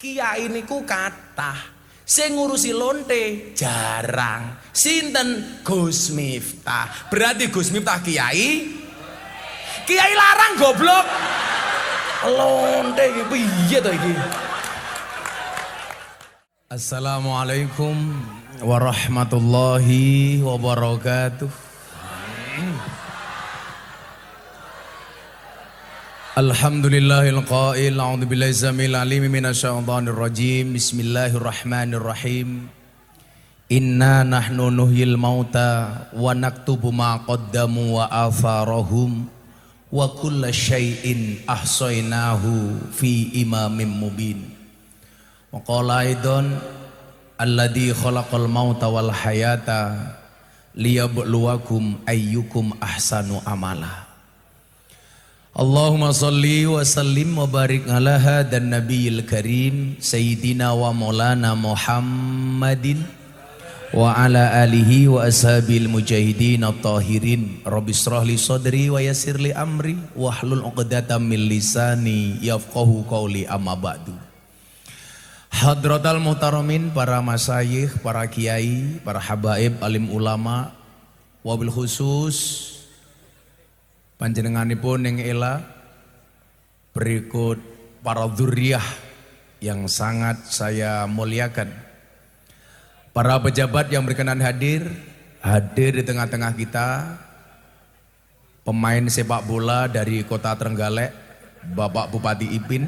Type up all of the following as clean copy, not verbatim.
Kiai niku kathah, sing ngurusi lonte jarang. Sinten? Gus Miftah. Berarti Gus Miftah kiai? Kiai larang goblok. Lonte iki piye to iki? Assalamualaikum warahmatullahi wabarakatuh. Alhamdulillahil qail a'udzu billahi zamil alim minasyaitonir rajim. Bismillahirrahmanirrahim. Inna nahnu nuhyil mauta wa naktubu ma qaddamu wa atharahum wa kulla syai'in ahsaynahu fi imamin mubin. Wa qala aidan alladzi khalaqal mauta wal hayata liyabluwakum ayyukum ahsanu amala. Allahumma salli wa sallim wa barik ala hadan nabiyil karim sayyidina wa maulana Muhammadin wa ala alihi wa ashabil mujahidin at-tahirin. Rabbi shrah li sadri wa yassir li amri wahlul 'uqdatam min lisani yafqahu qawli, amma ba'du. Hadratal muhtaramin, para masyayikh, para kiai, para habaib, alim ulama, wabil khusus panjenenganipun yang ela, berikut para dzurriyyah yang sangat saya muliakan, para pejabat yang berkenan hadir di tengah-tengah kita, pemain sepak bola dari Kota Trenggalek, Bapak Bupati Ipin.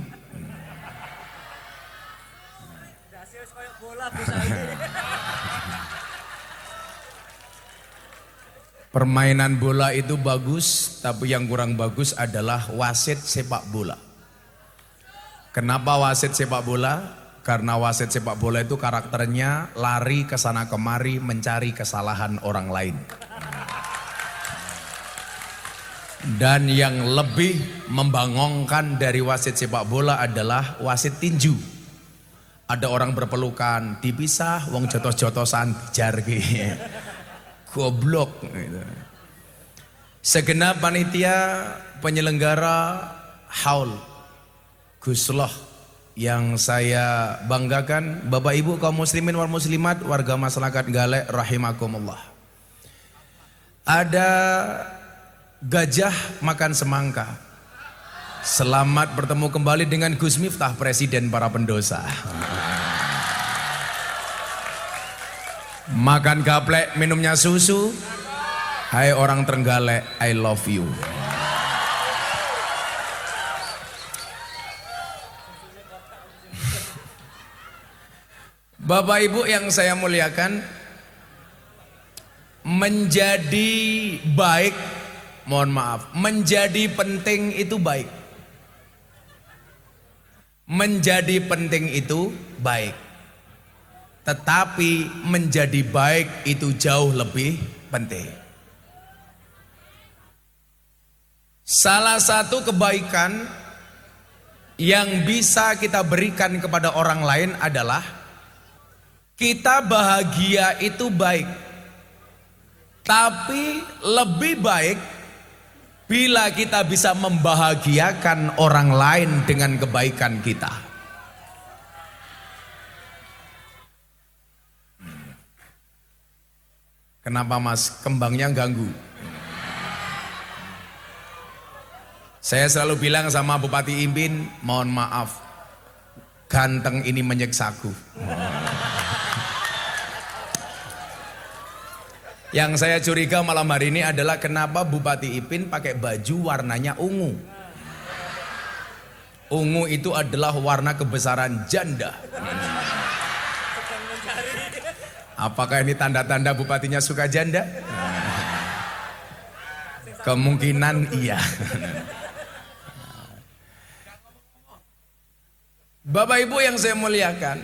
Permainan bola itu bagus, tapi yang kurang bagus adalah wasit sepak bola. Kenapa wasit sepak bola? Karena wasit sepak bola itu karakternya lari ke sana kemari mencari kesalahan orang lain. Dan yang lebih membangongkan dari wasit sepak bola adalah wasit tinju. Ada orang berpelukan, dipisah, wong jotos-jotosan jar gitu. Goblok gitu. Segenap panitia penyelenggara haul Gusloh yang saya banggakan, Bapak Ibu kaum muslimin wal muslimat, warga masyarakat Galek rahimakumullah. Ada gajah makan semangka. Selamat bertemu kembali dengan Gus Miftah, presiden para pendosa. Makan gaplek, minumnya susu. Hai orang Trenggalek, I love you. Bapak Ibu yang saya muliakan, menjadi baik, mohon maaf, menjadi penting itu baik. Menjadi penting itu baik. Tetapi menjadi baik itu jauh lebih penting. Salah satu kebaikan yang bisa kita berikan kepada orang lain adalah kita bahagia itu baik. Tapi lebih baik bila kita bisa membahagiakan orang lain dengan kebaikan kita. Kenapa mas? Kembangnya ganggu. Saya selalu bilang sama Bupati Ipin, mohon maaf, ganteng ini menyiksaku. Yang saya curiga malam hari ini adalah kenapa Bupati Ipin pakai baju warnanya ungu. Ungu itu adalah warna kebesaran janda. Apakah ini tanda-tanda bupatinya suka janda? Kemungkinan iya. Bapak Ibu yang saya muliakan,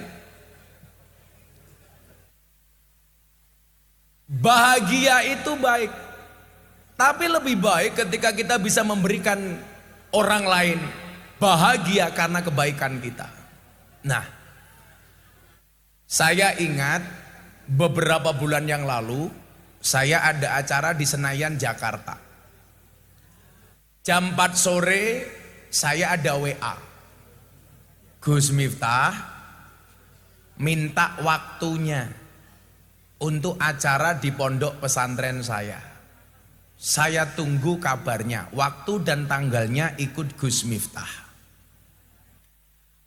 bahagia itu baik, tapi lebih baik ketika kita bisa memberikan orang lain bahagia karena kebaikan kita. Nah, saya ingat beberapa bulan yang lalu saya ada acara di Senayan, Jakarta. Jam 4 sore saya ada WA. Gus Miftah, minta waktunya untuk acara di pondok pesantren saya. Saya tunggu kabarnya, waktu dan tanggalnya ikut Gus Miftah.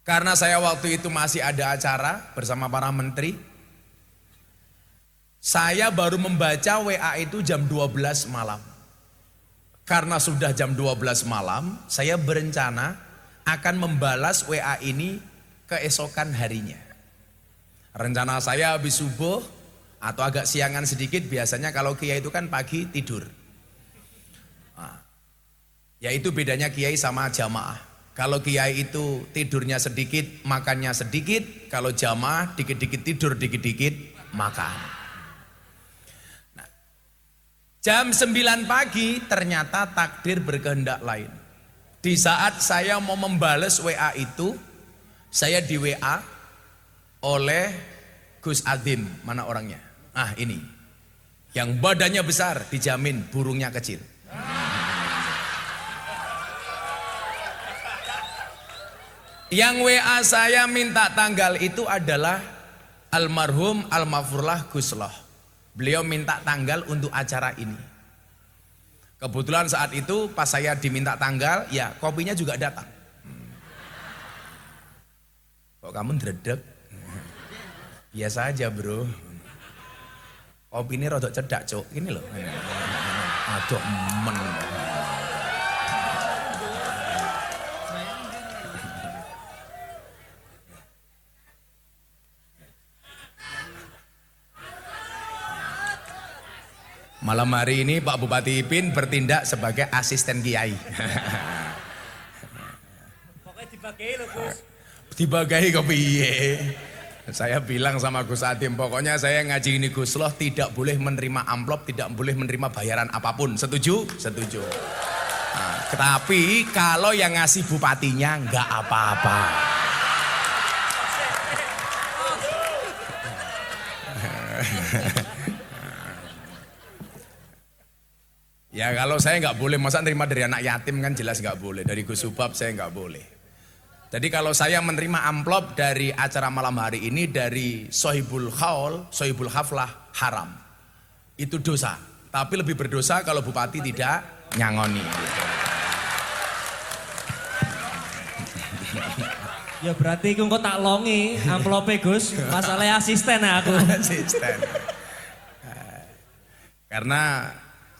Karena saya waktu itu masih ada acara bersama para menteri, saya baru membaca WA itu jam 12 malam. Karena sudah jam 12 malam, saya berencana akan membalas WA ini keesokan harinya. Rencana saya habis subuh atau agak siangan sedikit, biasanya kalau kiai itu kan pagi tidur. Nah, yaitu bedanya kiai sama jamaah. Kalau kiai itu tidurnya sedikit, makannya sedikit. Kalau jamaah dikit-dikit tidur, dikit-dikit makan. Nah, jam 9 pagi ternyata takdir berkehendak lain. Di saat saya mau membalas WA itu, saya di WA oleh Gus Adim. Mana orangnya? Ah, ini. Yang badannya besar, dijamin burungnya kecil. Yang WA saya minta tanggal itu adalah almarhum Al-Mafurlah Gusloh. Beliau minta tanggal untuk acara ini. Kebetulan saat itu pas saya diminta tanggal, ya kopinya juga datang. Kok kamu dredeg? Biasa aja bro. Kopi ini rodok cedak cok. Ini loh. Aduh men. Malam hari ini Pak Bupati Ipin bertindak sebagai asisten kiai. Pokoknya dibagai loh Gus. Dibagai kok piye? Saya bilang sama Gus Adim, pokoknya saya ngaji ini Gus Loh tidak boleh menerima amplop, tidak boleh menerima bayaran apapun. Setuju? Setuju. Nah, tetapi kalau yang ngasih bupatinya enggak apa-apa. Ya kalau saya nggak boleh, masa nerima dari anak yatim kan jelas nggak boleh. Dari Gus Subab saya nggak boleh. Jadi kalau saya menerima amplop dari acara malam hari ini dari Sohibul Khaul, Sohibul Haflah, haram. Itu dosa. Tapi lebih berdosa kalau bupati tidak nyangoni. Ya berarti kok tak longi amplope Gus. Masalahnya asisten aku. Asisten. Karena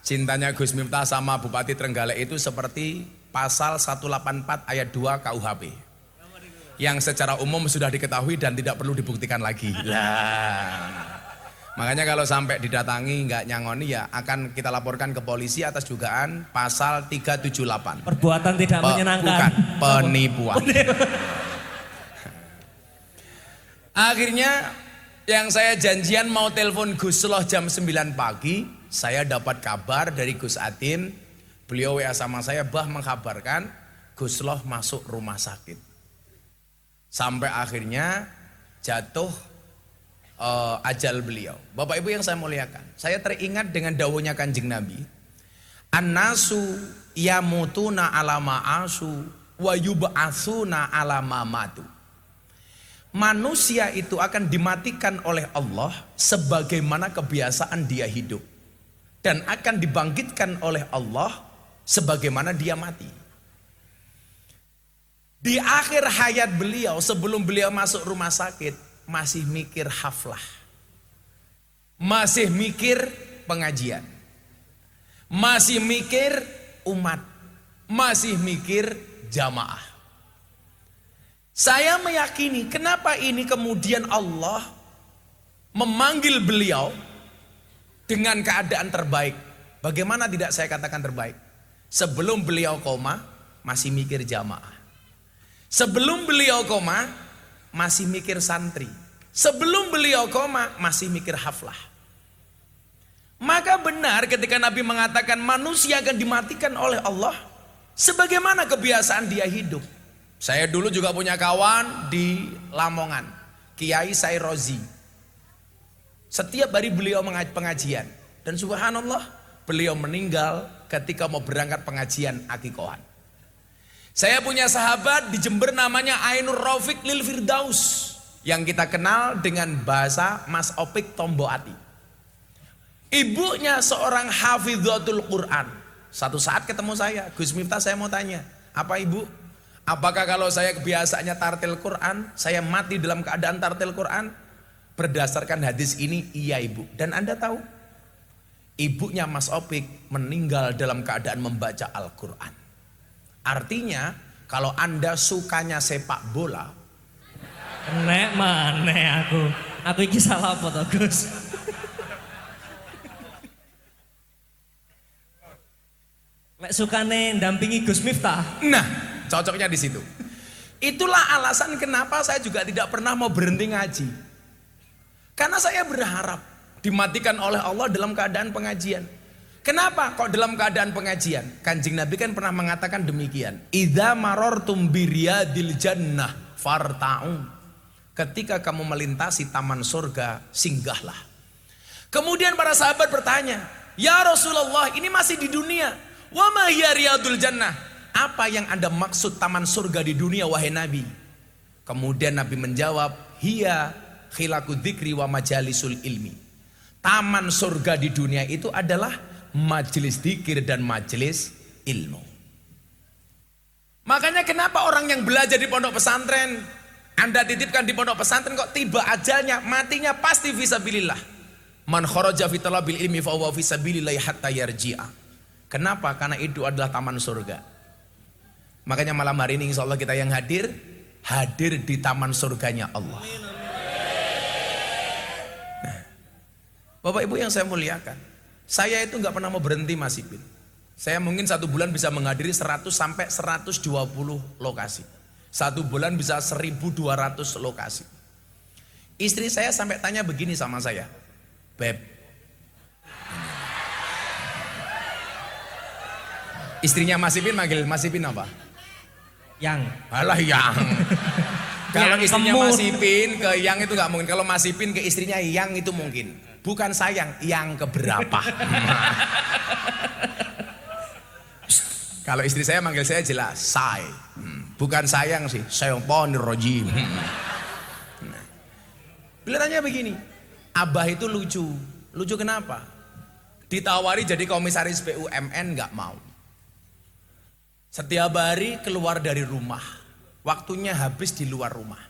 cintanya Gus Miftah sama Bupati Trenggalek itu seperti pasal 184 ayat 2 KUHP. Yang secara umum sudah diketahui dan tidak perlu dibuktikan lagi. Lah. Makanya kalau sampai didatangi nggak nyangoni ya akan kita laporkan ke polisi atas dugaan pasal 378. Perbuatan tidak menyenangkan. Bukan, penipuan. Akhirnya yang saya janjian mau telepon Gus Loh jam 9 pagi, saya dapat kabar dari Gus Adim, beliau WA sama saya, bah mengkabarkan Gus Loh masuk rumah sakit. Sampai akhirnya jatuh ajal beliau. Bapak Ibu yang saya muliakan, saya teringat dengan dawuhnya Kanjeng Nabi, An-nasu yamutuna ala ma'asu wa yub'atsuna ala ma matu. Manusia itu akan dimatikan oleh Allah sebagaimana kebiasaan dia hidup, dan akan dibangkitkan oleh Allah sebagaimana dia mati. Di akhir hayat beliau, sebelum beliau masuk rumah sakit, masih mikir haflah, masih mikir pengajian, masih mikir umat, masih mikir jamaah. Saya meyakini kenapa ini kemudian Allah memanggil beliau dengan keadaan terbaik. Bagaimana tidak saya katakan terbaik? Sebelum beliau koma masih mikir jamaah. Sebelum beliau koma masih mikir santri. Sebelum beliau koma masih mikir haflah. Maka benar ketika Nabi mengatakan manusia akan dimatikan oleh Allah sebagaimana kebiasaan dia hidup. Saya dulu juga punya kawan di Lamongan, Kiai Sairozi. Setiap hari beliau pengajian, dan subhanallah beliau meninggal ketika mau berangkat pengajian akikohan. Saya punya sahabat di Jember namanya Ainur Rafiq Lil Firdaus, yang kita kenal dengan bahasa Mas Opik Tomboati. Ibunya seorang hafidhatul Quran. Satu saat ketemu saya, Gus Miftah, saya mau tanya, apa ibu? Apakah kalau saya kebiasaannya tartil Quran, saya mati dalam keadaan tartil Quran? Berdasarkan hadis ini, iya ibu. Dan Anda tahu, ibunya Mas Opik meninggal dalam keadaan membaca Al-Quran. Artinya, kalau Anda sukanya sepak bola, Nek mana aku iki salah apa toh Gus? Nek sukane ndampingi Gus Miftah. nah cocoknya di situ. Itulah alasan kenapa saya juga tidak pernah mau berhenti ngaji. Karena saya berharap dimatikan oleh Allah dalam keadaan pengajian. Kenapa kok dalam keadaan pengajian? Kanjeng Nabi kan pernah mengatakan demikian. Idza marartum biriyadil jannah farta'u. Ketika kamu melintasi taman surga, singgahlah. Kemudian para sahabat bertanya, ya Rasulullah, ini masih di dunia. Wa ma hiya riyadul jannah? Apa yang Anda maksud taman surga di dunia wahai Nabi? Kemudian Nabi menjawab, hiya khilaku dzikri wa majalisul ilmi. Taman surga di dunia itu adalah majelis dzikir dan majelis ilmu. Makanya kenapa orang yang belajar di pondok pesantren, Anda titipkan di pondok pesantren, kok tiba ajalnya, matinya pasti fisabilillah. Man kharaja fi talabil ilmi fa huwa fisabilillah hatta yarji'a. Kenapa? Karena itu adalah taman surga. Makanya malam hari ini insyaallah kita yang hadir di taman surganya Allah. Nah, Bapak Ibu yang saya muliakan, saya itu nggak pernah mau berhenti Mas Ipin. Saya mungkin satu bulan bisa menghadiri 100 sampai 120 lokasi. Satu bulan bisa 1.200 lokasi. Istri saya sampai tanya begini sama saya, Beb. Istrinya Mas Ipin manggil Mas Ipin apa? Yang. Alah yang. Kalau Yang istrinya kemur. Mas Ipin ke yang itu nggak mungkin. Kalau Mas Ipin ke istrinya yang itu mungkin. Bukan sayang, yang keberapa? Kalau istri saya manggil saya jelas, say. Bukan sayang sih, sayangponir rojim. Beliau tanya begini, Abah itu lucu. Lucu kenapa? Ditawari jadi komisaris BUMN nggak mau. Setiap hari keluar dari rumah, waktunya habis di luar rumah.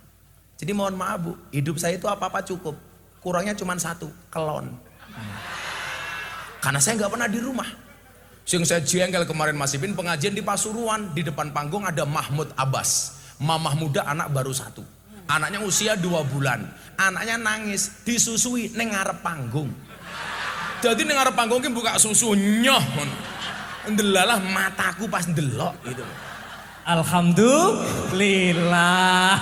Jadi mohon maaf Bu, hidup saya itu apa-apa cukup. Kurangnya cuma satu, kelon. Karena saya nggak pernah di rumah. Yang saya jengkel kemarin Mas Ipin pengajian di Pasuruan, di depan panggung ada Mahmud Abbas, mamah muda anak baru 1, anaknya usia 2 bulan, anaknya nangis disusui neng ngarep panggung. Jadi neng ngarep panggung ki buka susu nyoh, ndelalah mataku pas ndelok gitu. Alhamdulillah.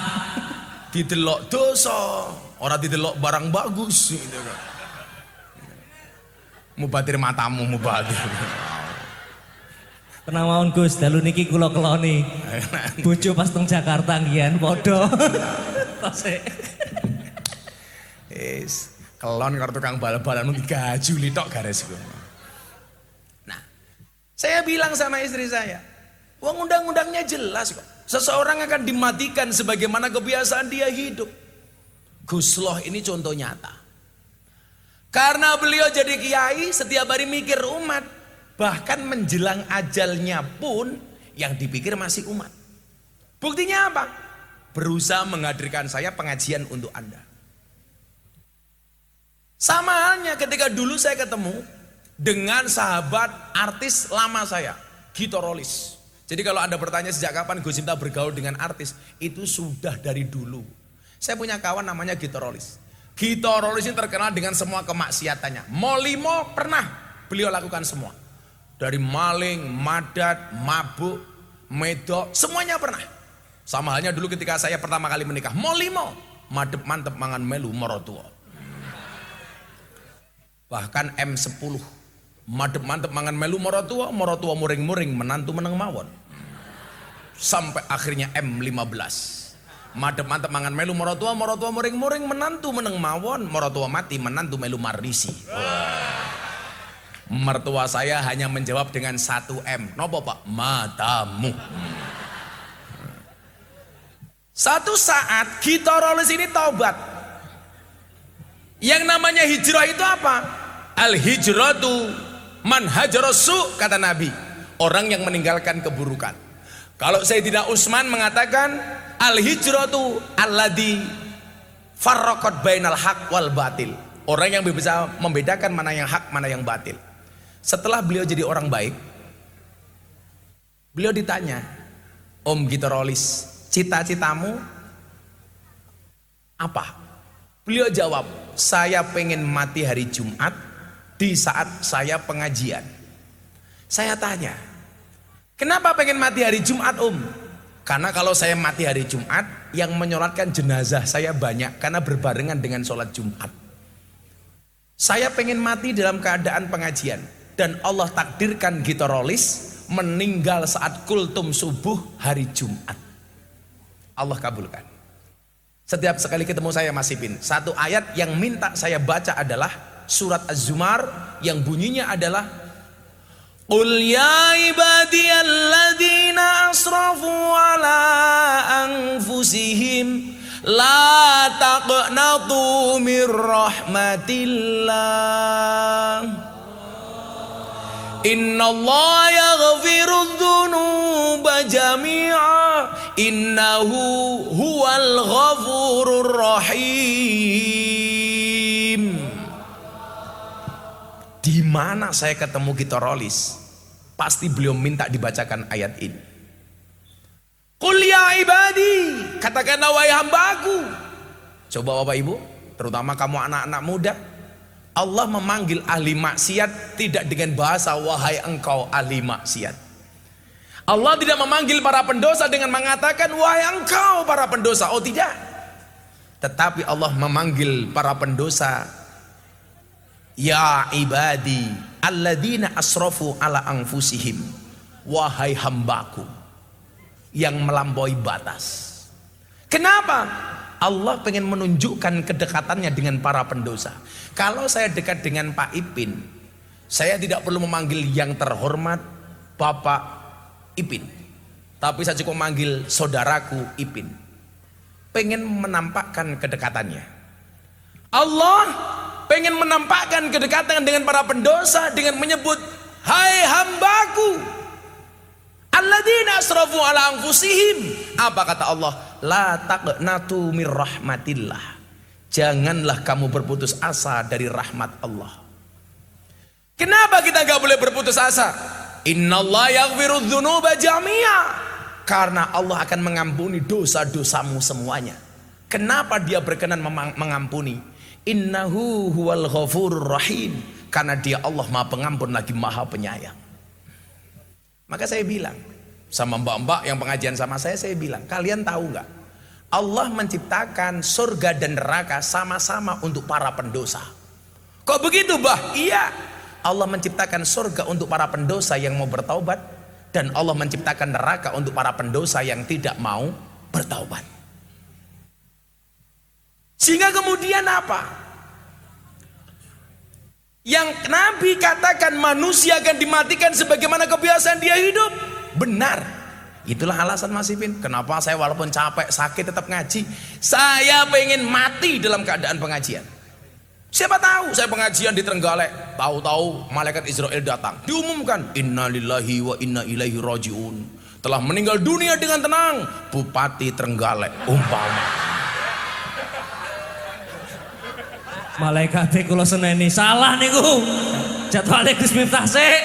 Didelok dosa, orang didelok barang bagus gitu kan. Mubatir matamu mubatir. Tenang mawon Gus, dalu niki kula keloni. Bojo pas teng Jakarta ngian padha. Tasik. Kelon karo tukang bal-balan mung digajuli tok garis iku. Nah, saya bilang sama istri saya, wong undang-undangnya jelas kok. Seseorang akan dimatikan sebagaimana kebiasaan dia hidup. Gus Loh ini contoh nyata. Karena beliau jadi kiai, setiap hari mikir umat. Bahkan menjelang ajalnya pun yang dipikir masih umat. Buktinya apa? Berusaha menghadirkan saya pengajian untuk Anda. Sama halnya ketika dulu saya ketemu dengan sahabat artis lama saya, Gito Rolis. Jadi kalau Anda bertanya sejak kapan Gus Miftah bergaul dengan artis, itu sudah dari dulu. Saya punya kawan namanya Gito Rolis. Gito Rolis ini terkenal dengan semua kemaksiatannya. Molimo pernah beliau lakukan semua. Dari maling, madat, mabuk, medok, semuanya pernah. Sama halnya dulu ketika saya pertama kali menikah. Molimo, madep mantep mangan melu morotua. Bahkan M10, madep mantep mangan melu morotua, morotua muring-muring menantu meneng mawon. Sampai akhirnya M15. Madep mantep mangan melu morotua, morotua muring-muring menantu meneng mawon, morotua mati menantu melu marisi. Mertua saya hanya menjawab dengan 1 M. Nopo Pak? Matamu. Satu saat Gitorolis ini taubat. Yang namanya hijrah itu apa? Al-hijratu man hajarasu, kata Nabi, orang yang meninggalkan keburukan. Kalau Sayyidina Utsman mengatakan al-hijratu alladzi farraqat bainal haq wal batil, orang yang bisa membedakan mana yang hak mana yang batil. Setelah beliau jadi orang baik, beliau ditanya, Om Gitorolis, cita-citamu apa? Beliau jawab, saya pengen mati hari Jumat di saat saya pengajian. Saya tanya, kenapa pengen mati hari Jumat, Om? Karena kalau saya mati hari Jumat, yang menyolatkan jenazah saya banyak karena berbarengan dengan sholat Jumat. Saya pengen mati dalam keadaan pengajian, dan Allah takdirkan Gitorolis meninggal saat kultum subuh hari Jumat. Allah kabulkan. Setiap sekali ketemu saya Mas Ipin, satu ayat yang minta saya baca adalah surat Az-Zumar yang bunyinya adalah Qul ya ibadiyalladzina asrafu ala anfusihim la taqnatu mir rahmatillah innallaha yaghfirudz dzunuba jami'a innahu huwal ghafurur rahim. Di mana saya ketemu Gitorolis, pasti beliau minta dibacakan ayat ini. Qul ya ibadi, katakanlah wahai hambaku. Coba Bapak Ibu, terutama kamu anak-anak muda, Allah memanggil ahli maksiat tidak dengan bahasa wahai engkau ahli maksiat. Allah tidak memanggil para pendosa dengan mengatakan wahai engkau para pendosa. Oh tidak. Tetapi Allah memanggil para pendosa, ya ibadi alladzina asrafu ala anfusihim, wahai hambaku yang melampaui batas. Kenapa? Allah pengen menunjukkan kedekatannya dengan para pendosa. Kalau saya dekat dengan Pak Ipin, saya tidak perlu memanggil yang terhormat Bapak Ipin, tapi saya cukup memanggil saudaraku Ipin. Pengen menampakkan kedekatannya. Allah pengen menampakkan kedekatan dengan para pendosa dengan menyebut hai hambaku alladzina asrafu ala anfusihim. Apa kata Allah? La taqnatu mir rahmatillah, janganlah kamu berputus asa dari rahmat Allah. Kenapa kita gak boleh berputus asa? Innallaha yaghfirudz dzunuba jami'a, karena Allah akan mengampuni dosa-dosamu semuanya. Kenapa dia berkenan mengampuni? Innahu huwal ghafurur rahim, karena dia Allah maha pengampun lagi maha penyayang. Maka saya bilang sama mbak-mbak yang pengajian sama saya bilang, kalian tahu nggak? Allah menciptakan surga dan neraka sama-sama untuk para pendosa. Kok begitu, Bah? Iya. Allah menciptakan surga untuk para pendosa yang mau bertaubat, dan Allah menciptakan neraka untuk para pendosa yang tidak mau bertaubat. Sehingga kemudian apa? Yang Nabi katakan manusia akan dimatikan sebagaimana kebiasaan dia hidup. Benar. Itulah alasan Mas Ipin, kenapa saya walaupun capek, sakit tetap ngaji. Saya pengen mati dalam keadaan pengajian. Siapa tahu saya pengajian di Trenggalek, tahu-tahu malaikat Israel datang, diumumkan innalillahi wa inna ilaihi rajiun, telah meninggal dunia dengan tenang Bupati Trenggalek umpama. Malaikat kula seneni salah niku. Jadwale Gus Miftah sik.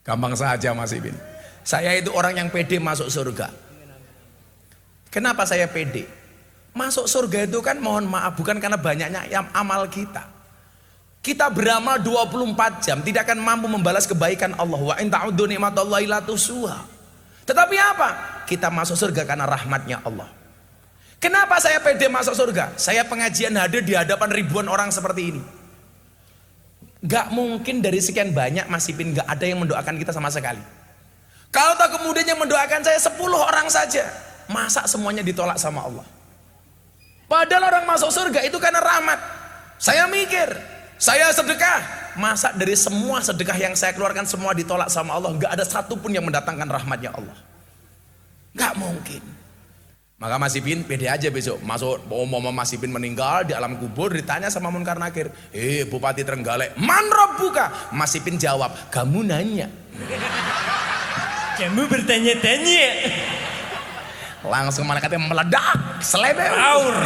Gampang saja Mas Ibin. Saya itu orang yang pede masuk surga. Kenapa saya pede? Masuk surga itu kan mohon maaf bukan karena banyaknya amal kita. Kita beramal 24 jam tidak akan mampu membalas kebaikan Allah. Wa in ta'uddu ni'matallahi la tuhsuha. Tetapi apa? Kita masuk surga karena rahmatnya Allah. Kenapa saya pede masuk surga? Saya pengajian hadir di hadapan ribuan orang seperti ini. Gak mungkin dari sekian banyak Mas Ipin gak ada yang mendoakan kita sama sekali. Kalau tak kemudian yang mendoakan saya 10 orang saja, masa semuanya ditolak sama Allah? Padahal orang masuk surga itu karena rahmat. Saya mikir, saya sedekah, masa dari semua sedekah yang saya keluarkan semua ditolak sama Allah? Gak ada satupun yang mendatangkan rahmatnya Allah. Nggak mungkin. Maka Mas Ipin pede aja besok masuk, Mas Ipin meninggal di alam kubur, ditanya sama Munkar Nakir, Bupati Trenggalek, man rabbuka? Mas Ipin jawab, kamu nanya. Kamu bertanya-tanya. Langsung malaikatnya meledak, selebel, raur.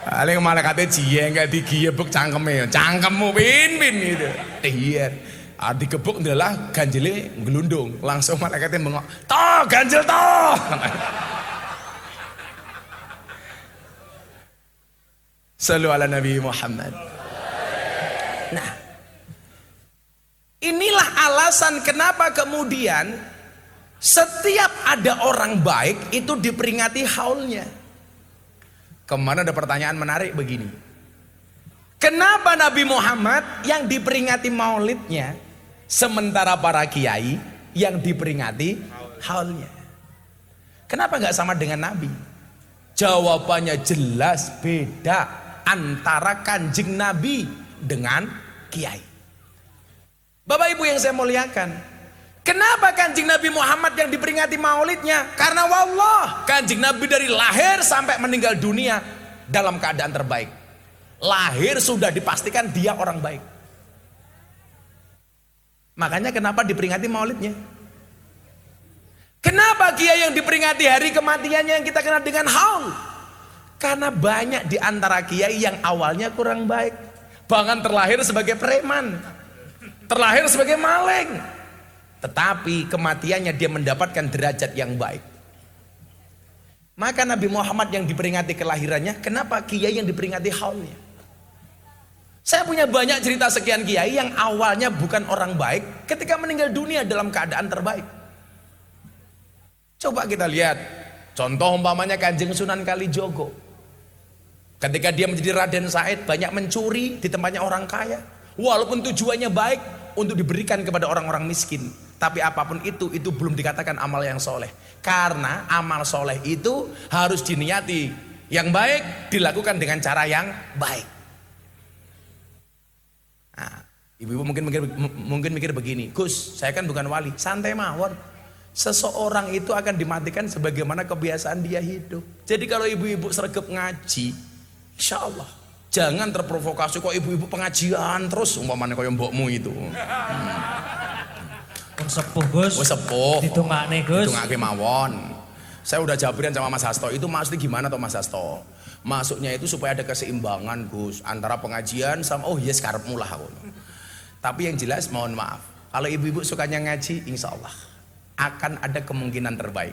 Paling malaikatnya jieng gak digiebek cangkemmu pin gitu. Iya. Digebuk adalah ganjile gelundung, langsung malaikatnya bengok, toh ganjil toh. Sallu ala Nabi Muhammad. Nah, inilah alasan kenapa kemudian setiap ada orang baik itu diperingati haulnya. Kemarin ada pertanyaan menarik begini, kenapa Nabi Muhammad yang diperingati maulidnya, sementara para kiai yang diperingati haulnya? Kenapa nggak sama dengan Nabi? Jawabannya jelas beda antara kanjeng Nabi dengan kiai. Bapak Ibu yang saya muliakan, kenapa kanjeng Nabi Muhammad yang diperingati maulidnya? Karena wallah kanjeng Nabi dari lahir sampai meninggal dunia dalam keadaan terbaik. Lahir sudah dipastikan dia orang baik. Makanya kenapa diperingati maulidnya? Kenapa kiai yang diperingati hari kematiannya yang kita kenal dengan haul? Karena banyak di antara kiai yang awalnya kurang baik, bahkan terlahir sebagai preman, terlahir sebagai maling, tetapi kematiannya dia mendapatkan derajat yang baik. Maka Nabi Muhammad yang diperingati kelahirannya, kenapa kiai yang diperingati haulnya? Saya punya banyak cerita sekian kiai yang awalnya bukan orang baik, ketika meninggal dunia dalam keadaan terbaik. Coba kita lihat contoh umpamanya Kanjeng Sunan Kalijogo. Ketika dia menjadi Raden Said, banyak mencuri di tempatnya orang kaya, walaupun tujuannya baik untuk diberikan kepada orang-orang miskin. Tapi apapun itu belum dikatakan amal yang soleh. Karena amal soleh itu harus diniati yang baik, dilakukan dengan cara yang baik. Nah, ibu-ibu mungkin mikir begini, Gus, saya kan bukan wali. Santai mawon. Seseorang itu akan dimatikan sebagaimana kebiasaan dia hidup. Jadi kalau ibu-ibu sregep ngaji, insya Allah jangan terprovokasi kok ibu-ibu pengajian terus umpamanya kayak mbokmu itu. Sepuh Gus. Sepuh. Ditungakne Gus. Ditungake mawon. Saya udah jabarin sama Mas Hasto, itu maksudnya gimana toh Mas Hasto? Maksudnya itu supaya ada keseimbangan Gus antara pengajian sama yes karepmu lah. Tapi yang jelas mohon maaf, kalau ibu-ibu sukanya ngaji, insya Allah akan ada kemungkinan terbaik.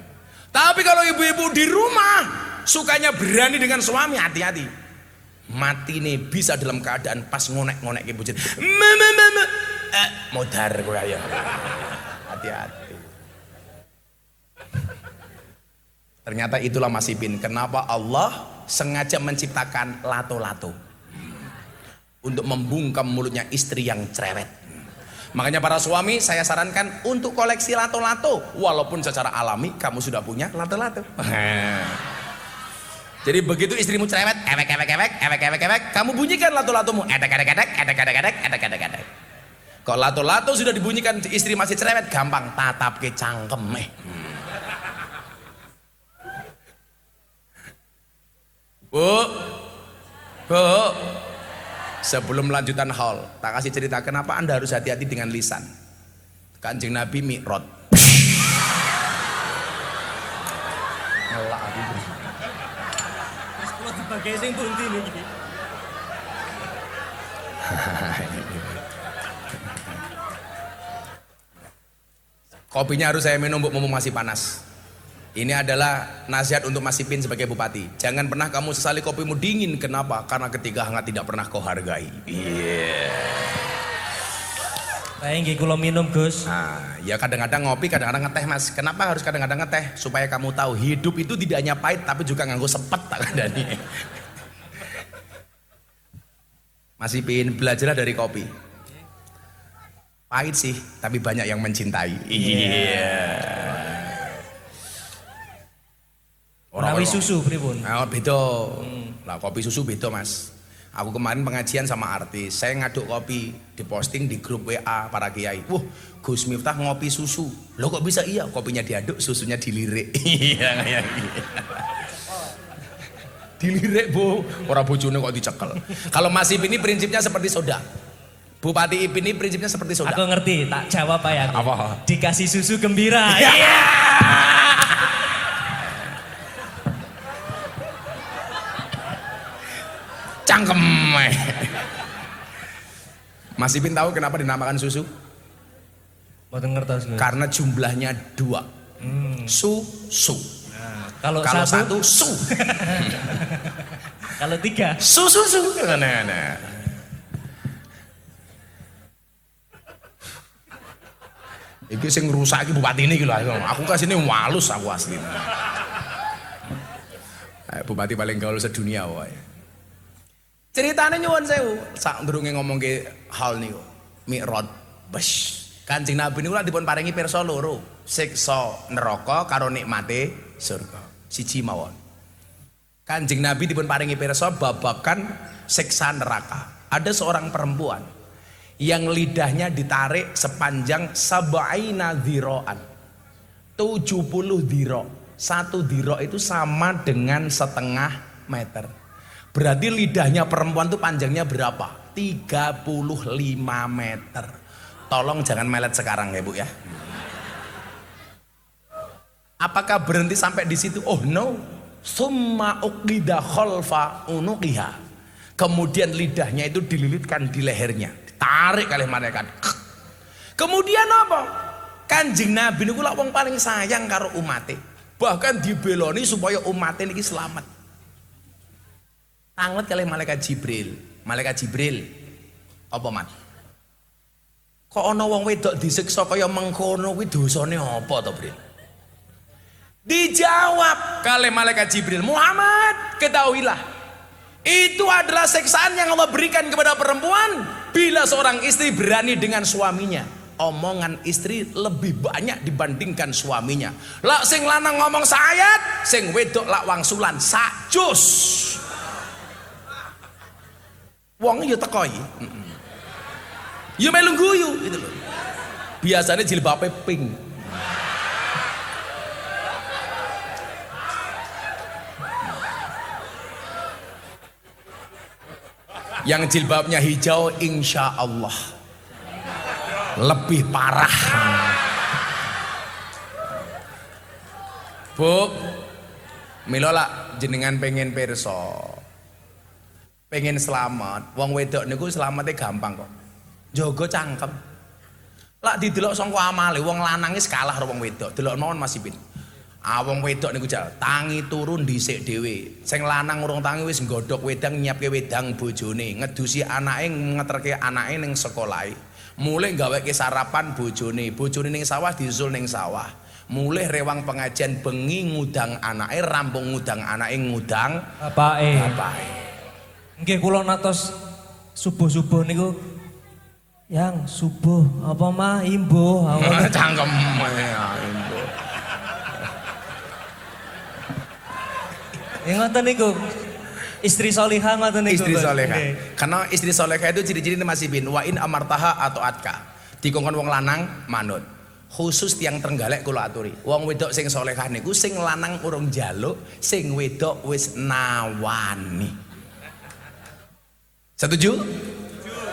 Tapi kalau ibu-ibu di rumah sukanya berani dengan suami, hati-hati. Mati nih bisa dalam keadaan pas ngonek-ngonek ke bujur. Mama. Modar gue ya. Hati-hati. Ternyata itulah Mas Ipin, kenapa Allah sengaja menciptakan lato-lato untuk membungkam mulutnya istri yang cerewet. Makanya para suami saya sarankan untuk koleksi lato-lato, walaupun secara alami kamu sudah punya lato-lato. Jadi begitu istrimu cerewet, ewek, kamu bunyikan lato-latomu, edek. Kalau lato-lato sudah dibunyikan istri masih cerewet, gampang tatap ke cangkem. Bu, sebelum lanjutan haul, tak kasih cerita kenapa Anda harus hati-hati dengan lisan. Kanjeng Nabi mi'raj. Ngelak aku. Wis kula dibagi sing pundi niki. Kopinya harus saya minum bu, mumpung masih panas. Ini adalah nasihat untuk Mas Ipin sebagai bupati. Jangan pernah kamu sesali kopimu dingin. Kenapa? Karena ketika hangat tidak pernah kau hargai. Saya nggih kula minum Gus. Nah, ya kadang-kadang ngopi, kadang-kadang ngeteh Mas. Kenapa harus kadang-kadang ngeteh? Supaya kamu tahu hidup itu tidak hanya pahit tapi juga nganggo sepet tak kandani. Mas Ipin, belajarlah dari kopi. Pahit sih, tapi banyak yang mencintai. Menawi susu pripun? Beda. Lah kopi susu beda Mas. Aku kemarin pengajian sama artis, saya ngaduk kopi, diposting di grup WA para kiai. Wah, Gus Miftah ngopi susu. Loh kok bisa iya? Kopinya diaduk, susunya dilirik. Iya kayak gitu. Dilirik bu, orang bojone kok dicekel. Kalau Mas Ip ini prinsipnya seperti soda. Bupati Ip ini prinsipnya seperti soda. Aku ngerti, tak jawab Pak ya. Apa? Dikasih susu gembira. Iya. Iya. Cangkem. Mas Ipin tahu kenapa dinamakan susu? Mboten ngertos Gus. Karena jumlahnya 2. Susu. Kalau satu su. Kalau 3 Susu. Nah. Iki sing ngrusaki bupati ini gitu. Aku kasih ini walus aku asli. Bupati paling gaul sedunia wae. Ceritanya nyuwun sewu, sak ndurunge ngomong ke hal niku. Mi'raj bes. Kanjeng Nabi niku lak dipun paringi pirsa loro, siksa neraka karo nikmate surga. Siji mawon. Kanjeng Nabi dipun paringi pirsa babakan siksa neraka. Ada seorang perempuan yang lidahnya ditarik sepanjang sab'ina dhira'an. 70 dhira'. 1 dhira' itu sama dengan setengah meter. Berarti lidahnya perempuan itu panjangnya berapa? 35 meter. Tolong jangan melet sekarang ya Bu ya. Apakah berhenti sampai di situ? Oh no. Summa uqida khalfa unuqiha. Kemudian lidahnya itu dililitkan di lehernya, ditarik kali malaikat. Kemudian apa? Kanjeng Nabi niku lak wong paling sayang karo umate. Bahkan dibeloni supaya umate niki selamat. Tanget kali malaikat Jibril. Malaikat Jibril. Apa man? Kok ana wong wedok disiksa kaya mengkono kuwi dosane apa to, Bril? Dijawab kali malaikat Jibril, Muhammad, ketahuilah, itu adalah siksaan yang Allah berikan kepada perempuan bila seorang istri berani dengan suaminya. Omongan istri lebih banyak dibandingkan suaminya. Lak sing lanang ngomong sayat, sing wedok lak wangsulan sak jus. Wong ya teko iki. Ya melu guyu gitu loh. Biasanya jilbabe pink. Yang jilbabnya hijau insya Allah lebih parah. Bu, mila lak jenengan pengen pirsa, pengen selamat, wong wedok niku selamatnya gampang kok. Jaga cangkem. Lak didelok sangka amale wong lanang wis kalah karo wong wedok. Delok mawon Mas Ipin. Wong wedok niku jal tangi turun dhisik dhewe. Sing lanang urung tangi wis nggodhok wedang nyiapke wedang bojone, ngedusi anake, ngeterke anake ning sekolahe. Mulai gaweke sarapan bojone, bojone ning sawah disusul ning sawah. Mulai rewang pengajian bengi ngudang anake, rampung ngudang anake ngudang bapake. Nggih kula natos subuh-subuh niku yang subuh apa mah imbuh cangkem ya imbuh. Ya ngoten niku. Istri solihah ngoten niku. Istri solihah. Karena istri solihah itu ciri-ciri Mas Ibin wa in amartaha atau atka. Dikongkon wong lanang manut. Khusus tiang Trenggalek kula aturi. Wong wedok sing solihah niku sing lanang urung njaluk, sing wedok wis nawani. Setuju?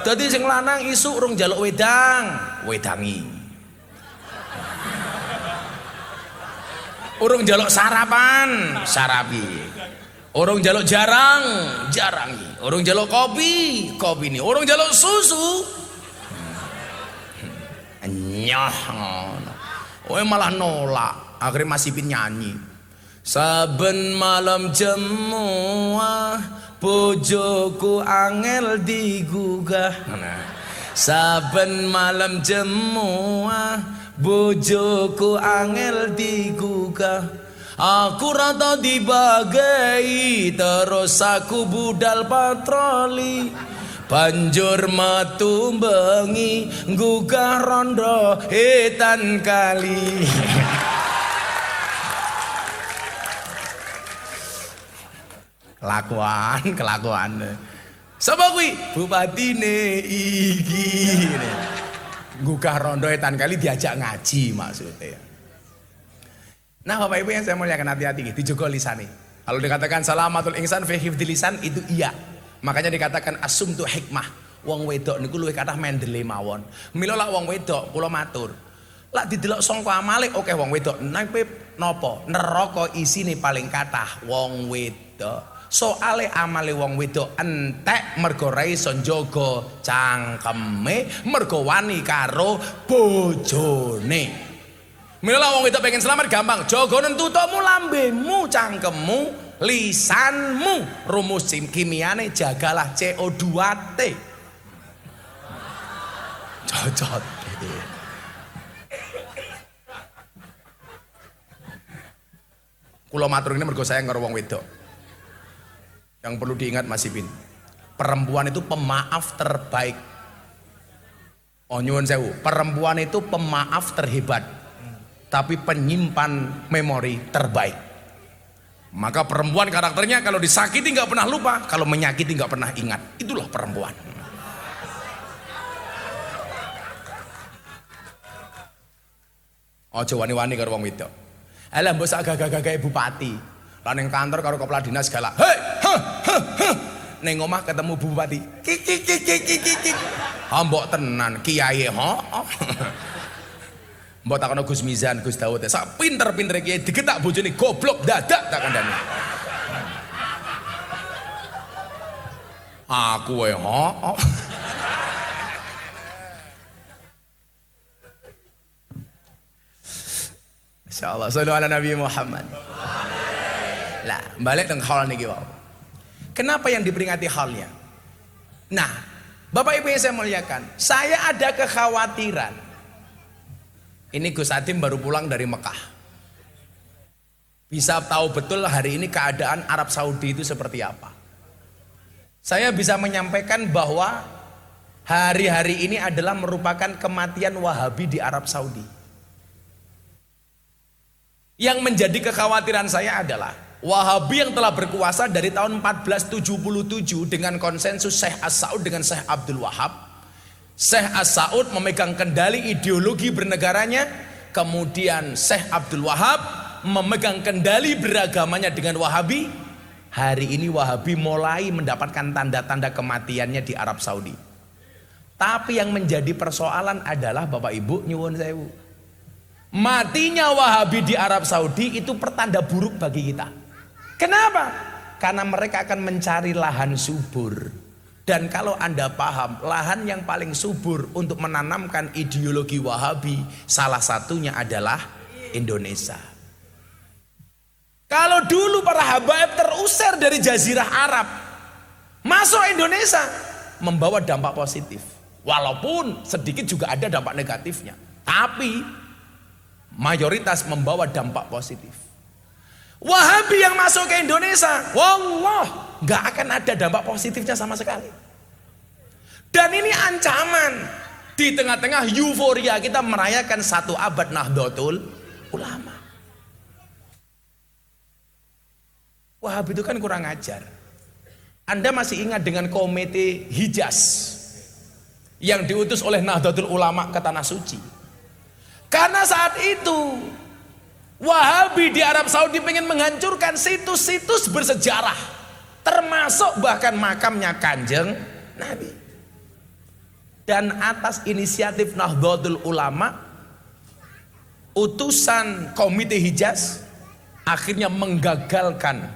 Dadi sing lanang isu urung njaluk wedang, wedangi. Urung njaluk sarapan, sarapi. Urung njaluk jarang, jarangi. Urung njaluk kopi, kopini. Urung njaluk susu. Nyoh ngono. Kowe malah nolak. Akhirnya Mas Ipin nyanyi. Saben malam jemuah bojoku angel digugah. Saben malam jemuah bojoku angel digugah. Aku rata dibagai terus aku budal patroli. Banjur metu bengi gugah rondo etan kali. Kelakuan. Sapa kuwi? Bupatine iki. Gugah rondo etan kali diajak ngaji maksudnya. Nah Bapak Ibu yang saya muliakan, hati-hati dijogo lisane. Kalau dikatakan salamatul insan fi hifdzil lisan itu iya. Makanya dikatakan asumtu hikmah. Wong wedok niku luwih kathah mendele mawon. Mila lak wong wedok kula matur. Lak didelok sangka amale oke wong wedok nang napa? Neraka isine paling kathah wong wedok. Soale amale wong wedok entek mergo ra iso njaga cangkeme, mergo wani karo bojone. Mila wong wedok pengen selamat gampang, jaga nentutmu, lambemu, cangkemmu, lisanmu. Rumus kimiane jagalah CO2T. Cocot. Kula matur ini mergo sayang karo wong wedok. Yang perlu diingat Mas Ipin, perempuan itu pemaaf terbaik. Oh nyuwun sewu, perempuan itu pemaaf terhebat, tapi penyimpan memori terbaik. Maka perempuan karakternya kalau disakiti nggak pernah lupa, kalau menyakiti nggak pernah ingat. Itulah perempuan. Ojo wani-wani karo wong wedok. Alah mbok sak gagah-gagahe bupati. Lah ning kantor karo kepala dinas segala. Hei, ning omah ketemu bupati. Kik. Mbok tenan kiai Mbok takono Gus Mizan, Gus Dawud, sak pinter-pintere kiai digetak bojone goblok dadak tak kandhani. Aku wae Insyaallah sallu ala Nabi Muhammad. Lah, balik teng hal niki wae. Kenapa yang diperingati halnya? Nah, Bapak Ibu yang saya muliakan, saya ada kekhawatiran. Ini Gus Adim baru pulang dari Mekah. Bisa tahu betul hari ini keadaan Arab Saudi itu seperti apa. Saya bisa menyampaikan bahwa hari-hari ini adalah merupakan kematian Wahabi di Arab Saudi. Yang menjadi kekhawatiran saya adalah Wahabi yang telah berkuasa dari tahun 1477 dengan konsensus Syekh As-Saud dengan Syekh Abdul Wahab. Syekh As-Saud memegang kendali ideologi bernegaranya, kemudian Syekh Abdul Wahab memegang kendali beragamanya dengan Wahabi. Hari ini Wahabi mulai mendapatkan tanda-tanda kematiannya di Arab Saudi. Tapi yang menjadi persoalan adalah Bapak Ibu nyuwun sewu, matinya Wahabi di Arab Saudi itu pertanda buruk bagi kita. Kenapa? Karena mereka akan mencari lahan subur. Dan kalau Anda paham, lahan yang paling subur untuk menanamkan ideologi Wahabi salah satunya adalah Indonesia. Kalau dulu para habaib terusir dari Jazirah Arab masuk Indonesia, membawa dampak positif. Walaupun sedikit juga ada dampak negatifnya, tapi mayoritas membawa dampak positif. Wahabi yang masuk ke Indonesia, wallah, nggak akan ada dampak positifnya sama sekali. Dan ini ancaman di tengah-tengah euforia kita merayakan 1 abad Nahdlatul Ulama. Wahabi itu kan kurang ajar. Anda masih ingat dengan komite Hijaz yang diutus oleh Nahdlatul Ulama ke Tanah Suci? Karena saat itu Wahabi di Arab Saudi pengen menghancurkan situs-situs bersejarah, termasuk bahkan makamnya Kanjeng Nabi. Dan atas inisiatif Nahdlatul Ulama, utusan komite Hijaz akhirnya menggagalkan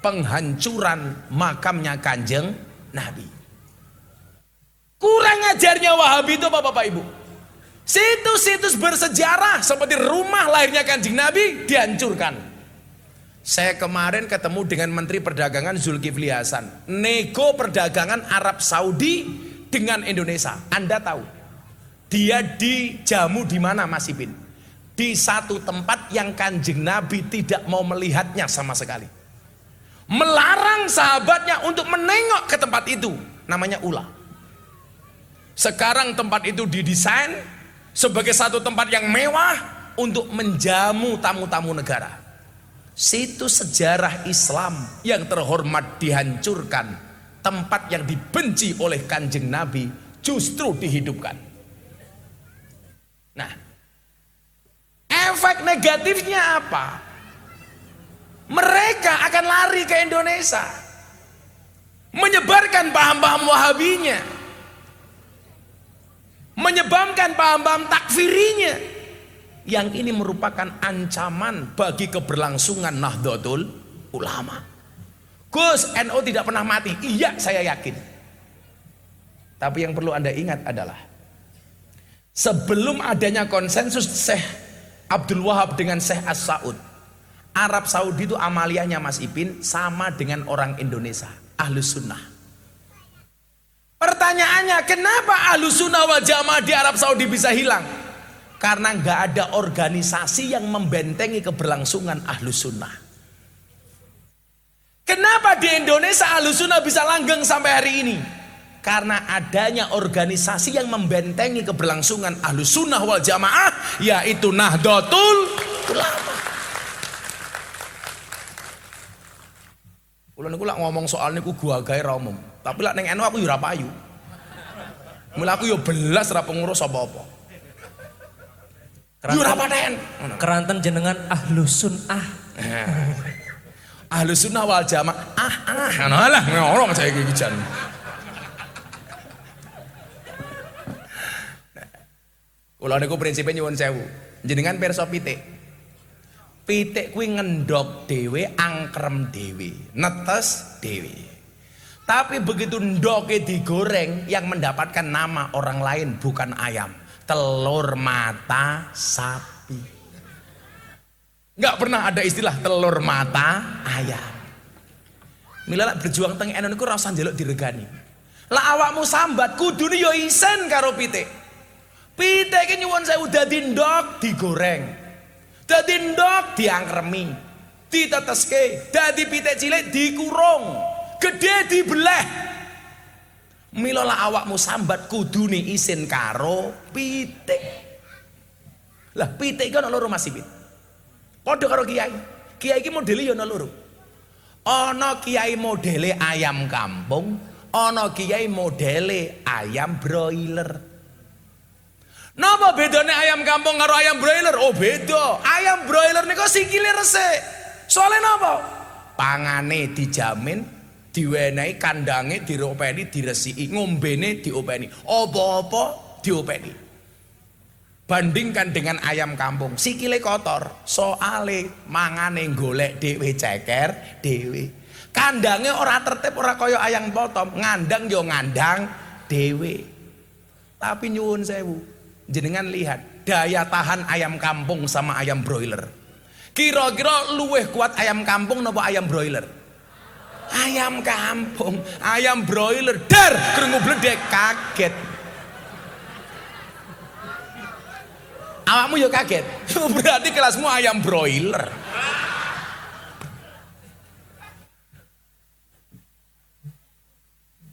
penghancuran makamnya Kanjeng Nabi. Kurang ajarnya Wahabi itu Bapak Ibu. Situs-situs bersejarah seperti rumah lahirnya Kanjeng Nabi dihancurkan. Saya kemarin ketemu dengan Menteri Perdagangan Zulkifli Hasan, nego perdagangan Arab Saudi dengan Indonesia. Anda tahu dia dijamu di mana Mas Ipin? Di satu tempat yang Kanjeng Nabi tidak mau melihatnya sama sekali. Melarang sahabatnya untuk menengok ke tempat itu, namanya Ula. Sekarang tempat itu didesain sebagai satu tempat yang mewah untuk menjamu tamu-tamu negara. Situs sejarah Islam yang terhormat dihancurkan tempat yang dibenci oleh Kanjeng Nabi justru dihidupkan. Nah, efek negatifnya apa? Mereka akan lari ke Indonesia, menyebarkan paham-paham Wahabinya, menyebabkan paham-paham takfirinya, yang ini merupakan ancaman bagi keberlangsungan Nahdlatul Ulama. Gus, NU tidak pernah mati. Iya, saya yakin. Tapi yang perlu Anda ingat adalah sebelum adanya konsensus Syekh Abdul Wahab dengan Syekh As-Saud, Arab Saudi itu amaliyahnya Mas Ipin sama dengan orang Indonesia, Ahlus Sunnah. Pertanyaannya, kenapa Ahlus Sunnah wal Jamaah di Arab Saudi bisa hilang? Karena nggak ada organisasi yang membentengi keberlangsungan Ahlus Sunnah. Kenapa di Indonesia Ahlus Sunnah bisa langgeng sampai hari ini? Karena adanya organisasi yang membentengi keberlangsungan Ahlus Sunnah wal Jamaah, yaitu Nahdlatul Ulama. Kulo niku lak ngomong soal niku gua gawe ra umum, tapi lak ning NU aku yo ora payu. Mula aku yo belas ra pengurus apa-apa. Yo ora paten. Keranten jenengan Ahlus Sunnah. Ahlus Sunnah wal Jamaah. Ngono lah ngorong saya iki jan. Kulo niku prinsipe nyuwun sewu. Jenengan pirsa pitik. Pitik kuwi ngendok dhewe, angkrem dhewe, netes dhewe. Tapi begitu ndoke digoreng, yang mendapatkan nama orang lain bukan ayam, telur mata sapi. Nggak pernah ada istilah telur mata ayam. Mila lak berjuang teng eno niku ora usah njaluk diregani. Lah awakmu sambat kudune yo isen karo pitik. Pitik iki nyuwun sewu dadi ndok digoreng. Dadi ndok diangkremi, diteteske, dadi pitik cilik dikurung, gede dibelah. Mila lah awakmu sambat kudune isin karo pitik. Lah pitik iki ana loro Mas Ipin. Padha karo kiai. Kiai iki modele ya ana loro. Ana kiai modele ayam kampung, ana kiai modele ayam broiler. Napa bedane ayam kampung karo ayam broiler? Oh beda. Ayam broiler niku sikile resik. Soale napa? Pangane dijamin, diwenehi kandange diopeni, diresiki, ngombene diopeni. Apa-apa diopeni. Bandingkan dengan ayam kampung, sikile kotor, soale mangane golek dhewe ceker dhewe. Kandange ora tertib, ora kaya ayam potong, ngandang yo ngandang dhewe. Tapi nyuwun sewu, jenengan lihat daya tahan ayam kampung sama ayam broiler. Kira-kira luweh kuat ayam kampung napa ayam broiler? Ayam kampung. Ayam broiler dar krungu bledek kaget. Awakmu yo kaget. Berarti kelasmu ayam broiler.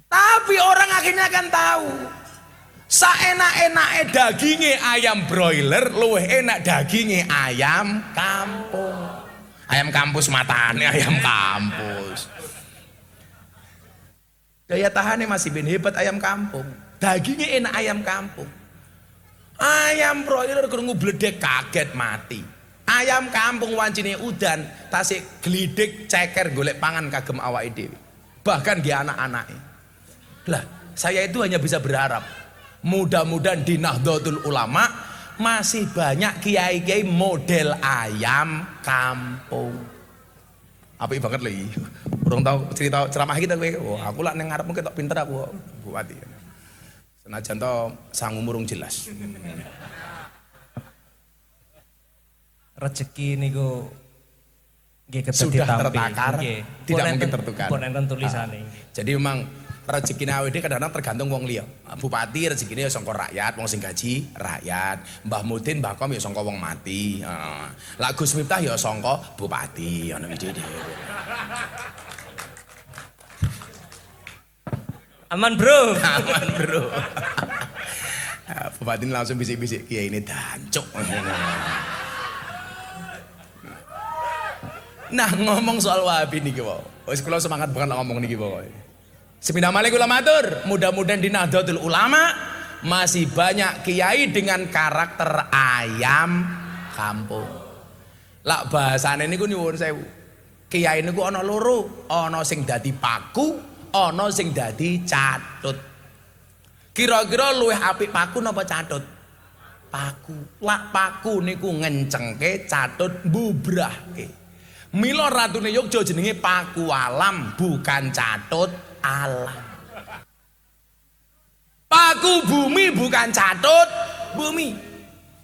Tapi orang akhirnya akan tahu, saenak-enake daginge ayam broiler luwih enak daginge ayam kampung. Ayam kampus matane ayam kampus. Daya tahannya masih ben hebat ayam kampung. Dagingnya enak ayam kampung. Ayam broiler krungu bledek kaget mati. Ayam kampung wancine udan, tasik glidik ceker golek pangan kagem awake dhewe. Bahkan di anak-anake. Lah, saya itu hanya bisa berharap mudah-mudahan di Nahdlatul Ulama masih banyak kiai-kiai model ayam kampung. Apik banget lagi. Urung tahu cerita ceramah kita kowe. Oh, aku lak ning ngarepmu ketok pinter aku, Bupati. Senajan to sangu murung jelas. Rezeki niku nggih Sudah tertakar, tidak mungkin tertukar. Pun enten tulisane. Jadi memang rezeki awake dhewe kadang-kadang tergantung wong liya. Bupati rezekine ya saka rakyat, wong sing gaji rakyat. Mbah Mudin, Mbah Kom ya saka wong mati. Heeh. Lah Gus Miftah ya saka bupati, ana iki dhewe. Aman bro. Aman bro. Bupati langsung bisik-bisik, kiai ini dancuk. Nah ngomong soal Wahabi niki wae. Wis kula semangat banget ngomong niki pokoke. Sepindah malih kula matur, mudah-mudahan di Nahdlatul Ulama masih banyak kiai dengan karakter ayam kampung. Lak bahasane niku nyuwun sewu. Kiai niku ana loro, ana sing dadi paku, ana sing dadi catut. Kira-kira luwih apik paku napa catut? Paku. Lak paku niku ngencengke, catut bubrahke. Mila ratune Yogya jenenge Paku Alam, bukan catut alam. Paku bumi bukan catut bumi.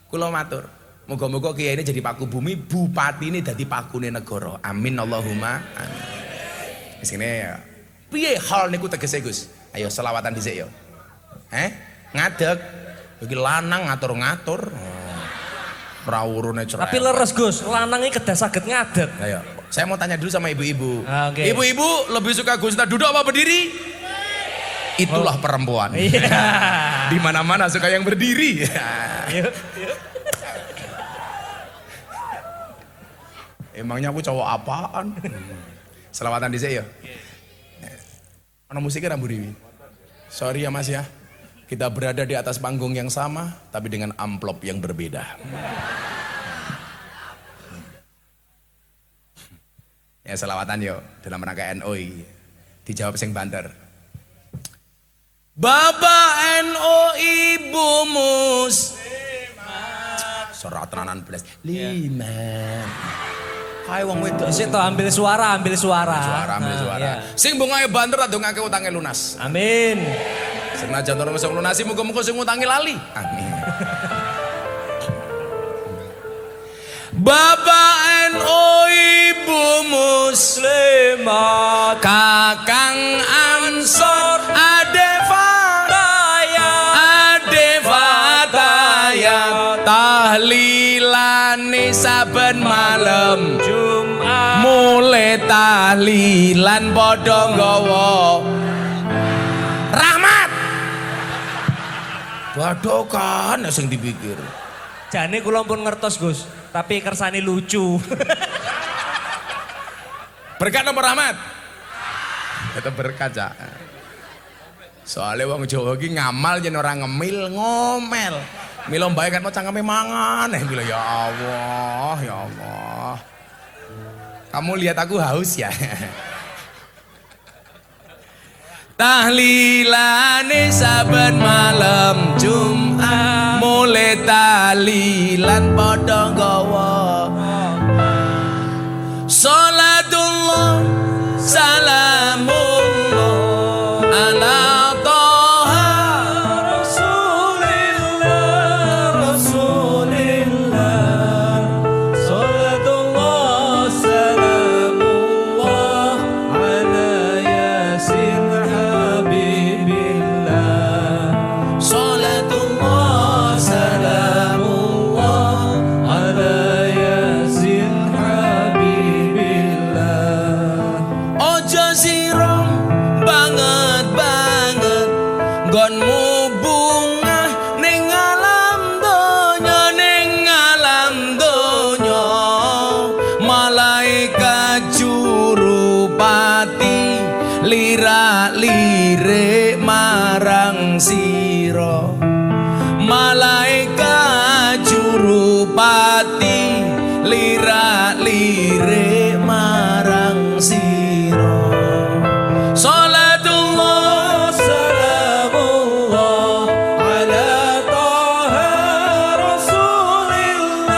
Kula matur, moga-moga kiai ini jadi paku bumi, bupati ini jadi pakune negara. Amin Allahumma amin. Sini ya. Piye hal niku tegese Gus? Ayo selawatan dhisik yo. Ngadeg. Iki lanang ngatur-ngatur. Ora urune cerewet. Tapi leres Gus, lanang iki kedah saged ngadeg. Ayo, saya mau tanya dulu sama ibu-ibu. Okay. Ibu-ibu lebih suka Gus Miftah duduk apa berdiri? Itulah perempuan. Iya. Di mana-mana suka yang berdiri. Yuk. Emangnya aku cowok apaan? Selawatan dhisik ya. Ana musiknya Rambu Dewi. Sorry ya Mas ya. Kita berada di atas panggung yang sama tapi dengan amplop yang berbeda. Ya selawatan yo dalam rangka NOI. Dijawab sing banter. Bapak NO Ibu Muslimat. Surat tenanan belas. Lima. Hai wong wedok. Sik to ambil suara. Ambil suara. Iya. Sing bungae banter ndongake utange lunas. Amin. Senajan ora iso lunasi muga-muga sing ngutangi lali. Amin. Bapak NU Ibu Muslimat, Kakang Ansor, Ade Fataya, tahlilane saben malam Jumat, mulai tahlilan padha nggawa rahmat. Waduh kan sing dipikir. Jane kula pun ngertos Gus, tapi kersane lucu. Berkat apa rahmat? Tetep berkat Cak. Soalnya wong Jawa iki ngamal yen ora ngemil ngomel. Mila mbae kan mau cangkeme mangan. Mila ya Allah, ya Allah. Kamu lihat aku haus ya? Tahlilane saben malam Jumat, mulai tahlilan padha nggawa salatullah salamullah ala toha rasulillah salatullah salamullah ala yasin salatullah salamullah ala yasin habibillah. Ojo sira banget nggonmu bungah ning alam donya malaikat jurupati lirak-lirik marang sira. Malaikat jurupati lirak-lirik marang sira. Salatullah salamullah ala toha rasulillah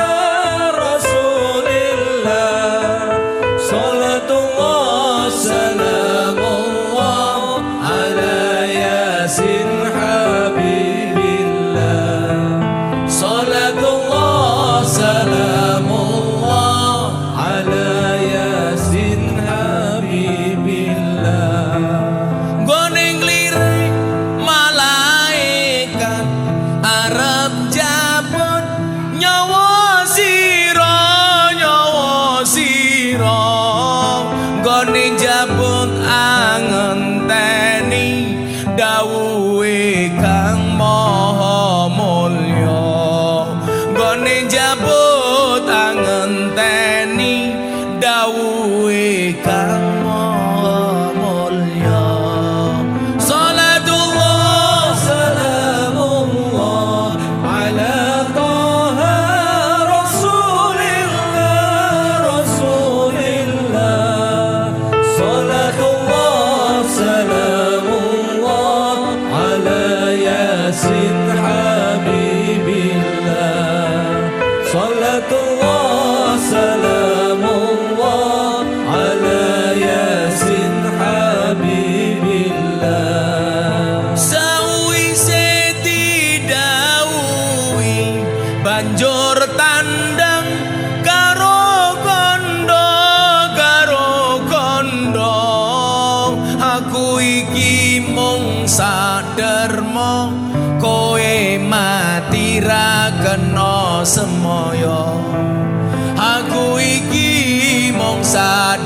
salatullah salamullah ala yasin habibillah salatullah salamullah ala yasin habibillah.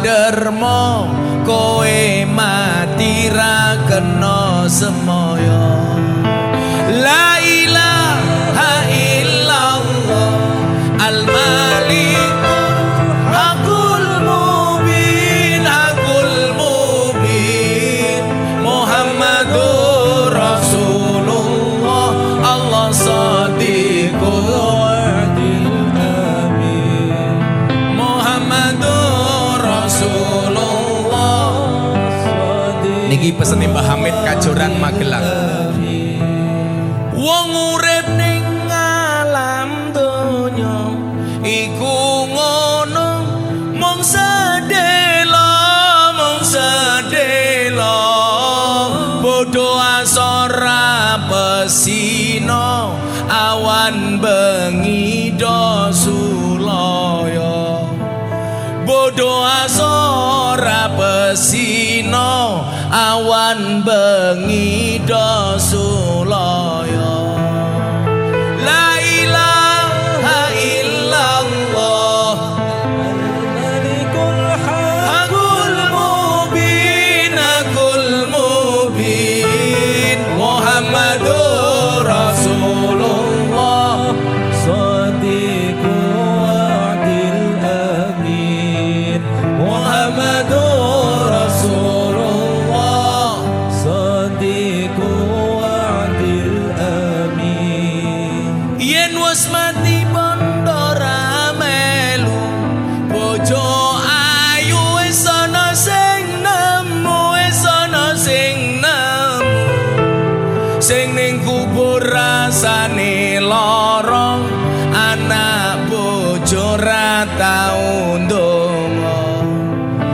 dermo kowe mati ra kena semoyo. La ilaha illallah al-malikul hakul mubin Muhammadur Rasulullah Allah sadiqul wa'dil amin Muhammadur Rasulullah. Niki pesene Mbah Hamid Kajoran Magelang. Wong urip ning alam donya iku ngono mung sedelo bodho asora pesino awan bengi do sulaya bodho asora pesino awan bengi do sulaya. La ilaha illallah al-malikul hakul mubin Muhammadur Rasulullah sadiqul wa'dil amin Muhammadur Rasulullah sadiqul wa'dil amin. Yen wis mati bondo ra melu bojo ayu wis ana sing nemu sing ning kubur rasane lara anak bojo ra tau ndonga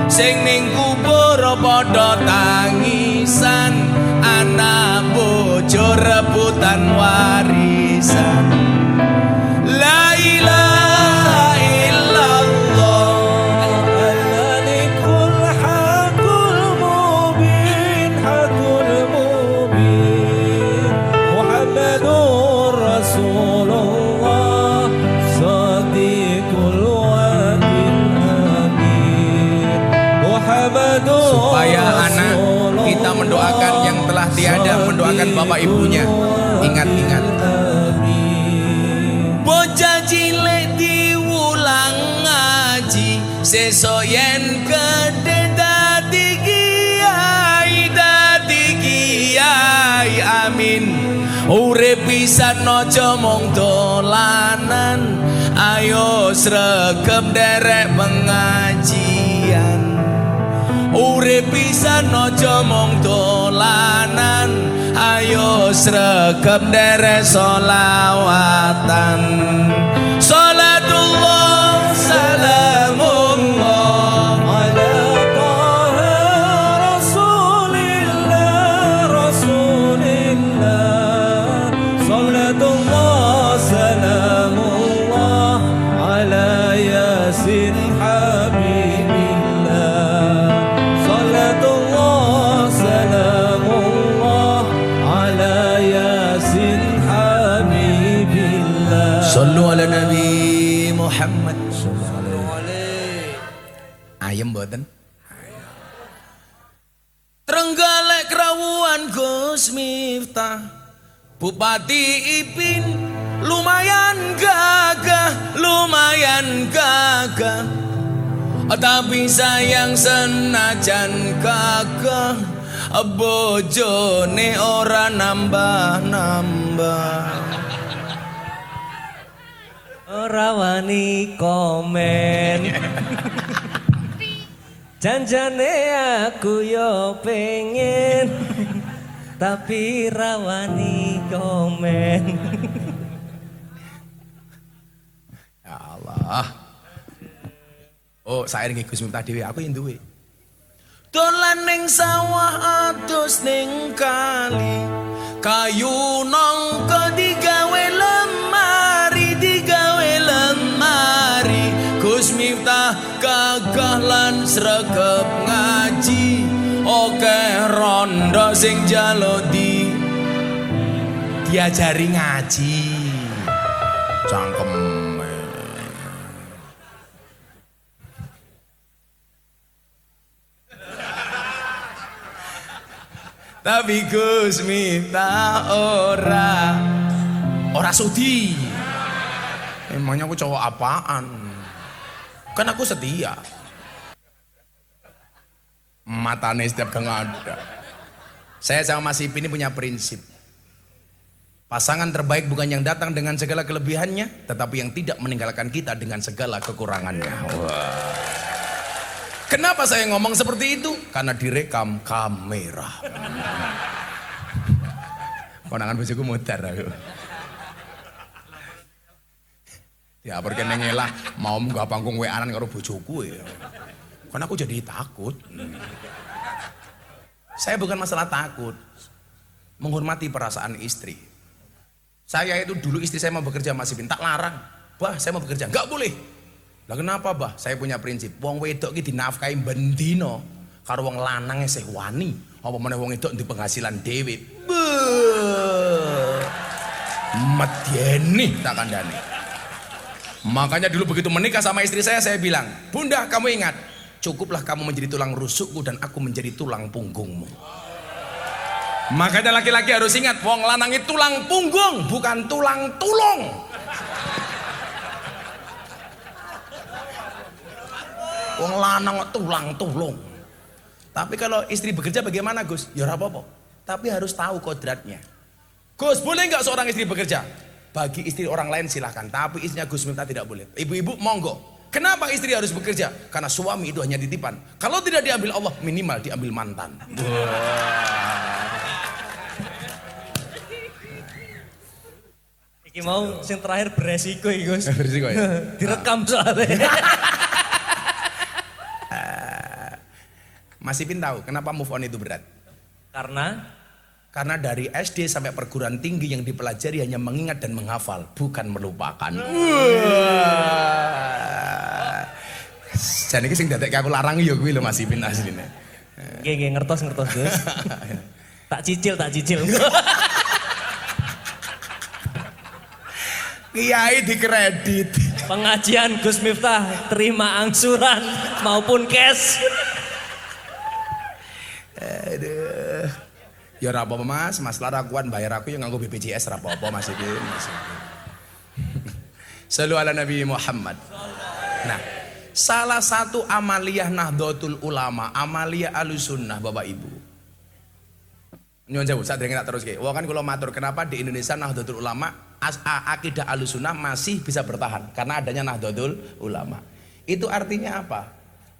sing ning kubur padha tangisan anak bojo rebutan warisan. La ilaha illallah al-malikul hakul mubin Muhammadur Rasulullah sadiqul wa'dil amin Muhammadur. Supaya anak kita mendoakan yang telah tiada, mendoakan bapak ibunya. Ingat-ingat bocah cilik diulang ngaji sesuk yen gedhe dadi kiai amin. Urip pisan aja mung dolanan ayo sregep derek pengajian. Urip pisan aja mung dolanan ayo sregep derek sholawatan. Salatullah salamullah ala taha rasulillah salatullah salamullah ala yasin habibillah salatullah salamullah ala yasin habibillah. Sallu ala Nabi Muhammad sallallahu alaihi. Ayem mboten? Trenggalek Krawuan Gus Miftah Bupati Ipin lumayan gagah tapi sayang senajan gagah bojone ora nambah ora wani komen janjane aku yo pengen tapi rawani komen. Ya Allah. Oh, saya nggih Gus Miftah dhewe aku yang duwe. Dolan ning sawah adus ning kali kayu nangka digawe lemari Gus Miftah gagah lan sregep ngaji oke rondo sing jalo diajari ngaji cangkem. Tapi Gus Miftah ora sudi. Emangnya aku cowok apaan? Kan aku setia. Matane setiap gang ada. Saya sama Mas Ipin ini punya prinsip. Pasangan terbaik bukan yang datang dengan segala kelebihannya, tetapi yang tidak meninggalkan kita dengan segala kekurangannya. Wah. Kenapa saya ngomong seperti itu? Karena direkam kamera. Konangan bojoku mutar aku. Ya perkene ngelah mau nggak panggung WA-an karo bojoku ya. Karena aku jadi takut. Saya bukan masalah takut, menghormati perasaan istri. Saya itu dulu istri saya mau bekerja Mas Ipin, tak larang. Bah, saya mau bekerja, nggak boleh. Lah kenapa bah? Saya punya prinsip, wong wedok iki dinafkahi bendino karo wong lanang isih wani. Apa meneh wong wedok di penghasilan dhewe. Medyeni tak kandhani. Makanya dulu begitu menikah sama istri saya bilang, "Bunda, kamu ingat, cukuplah kamu menjadi tulang rusukku dan aku menjadi tulang punggungmu." Makanya laki-laki harus ingat, wong lanang itu tulang punggung, bukan tulang tulung. Wong lanang tulang tulung. Tapi kalau istri bekerja bagaimana Gus? Ya ora apa-apa. Tapi harus tahu kodratnya. Gus, boleh nggak seorang istri bekerja? Bagi istri orang lain silahkan. Tapi istrinya Gus Miftah tidak boleh. Ibu-ibu monggo. Kenapa istri harus bekerja? Karena suami itu hanya titipan. Kalau tidak diambil Allah, minimal diambil mantan. Iki mau sing terakhir beresiko iki Gus. Beresiko ya. Direkam soalnya. Mas Ipin tahu kenapa move on itu berat? Karena dari SD sampai perguruan tinggi yang dipelajari hanya mengingat dan menghafal, bukan melupakan. Jadi ini sing dadekke aku larang ya kuwi lho Mas Ipin asline. Nggih ngertos Gus. Tak cicil. Kiai dikredit. Pengajian Gus Miftah terima angsuran maupun cash. Aduh. Ya ora apa-apa Mas Lara kuat bayar aku yang nganggo BPJS ora apa-apa Mas Ipin. Shallu ala Nabi Muhammad. Nah, salah satu amaliyah Nahdlatul Ulama, amaliyah Ahlussunnah Bapak Ibu. Nyuwun sewu, sadurunge tak teruske. Wah kan kula matur kenapa di Indonesia Nahdlatul Ulama akidah Ahlussunnah masih bisa bertahan karena adanya Nahdlatul Ulama. Itu artinya apa?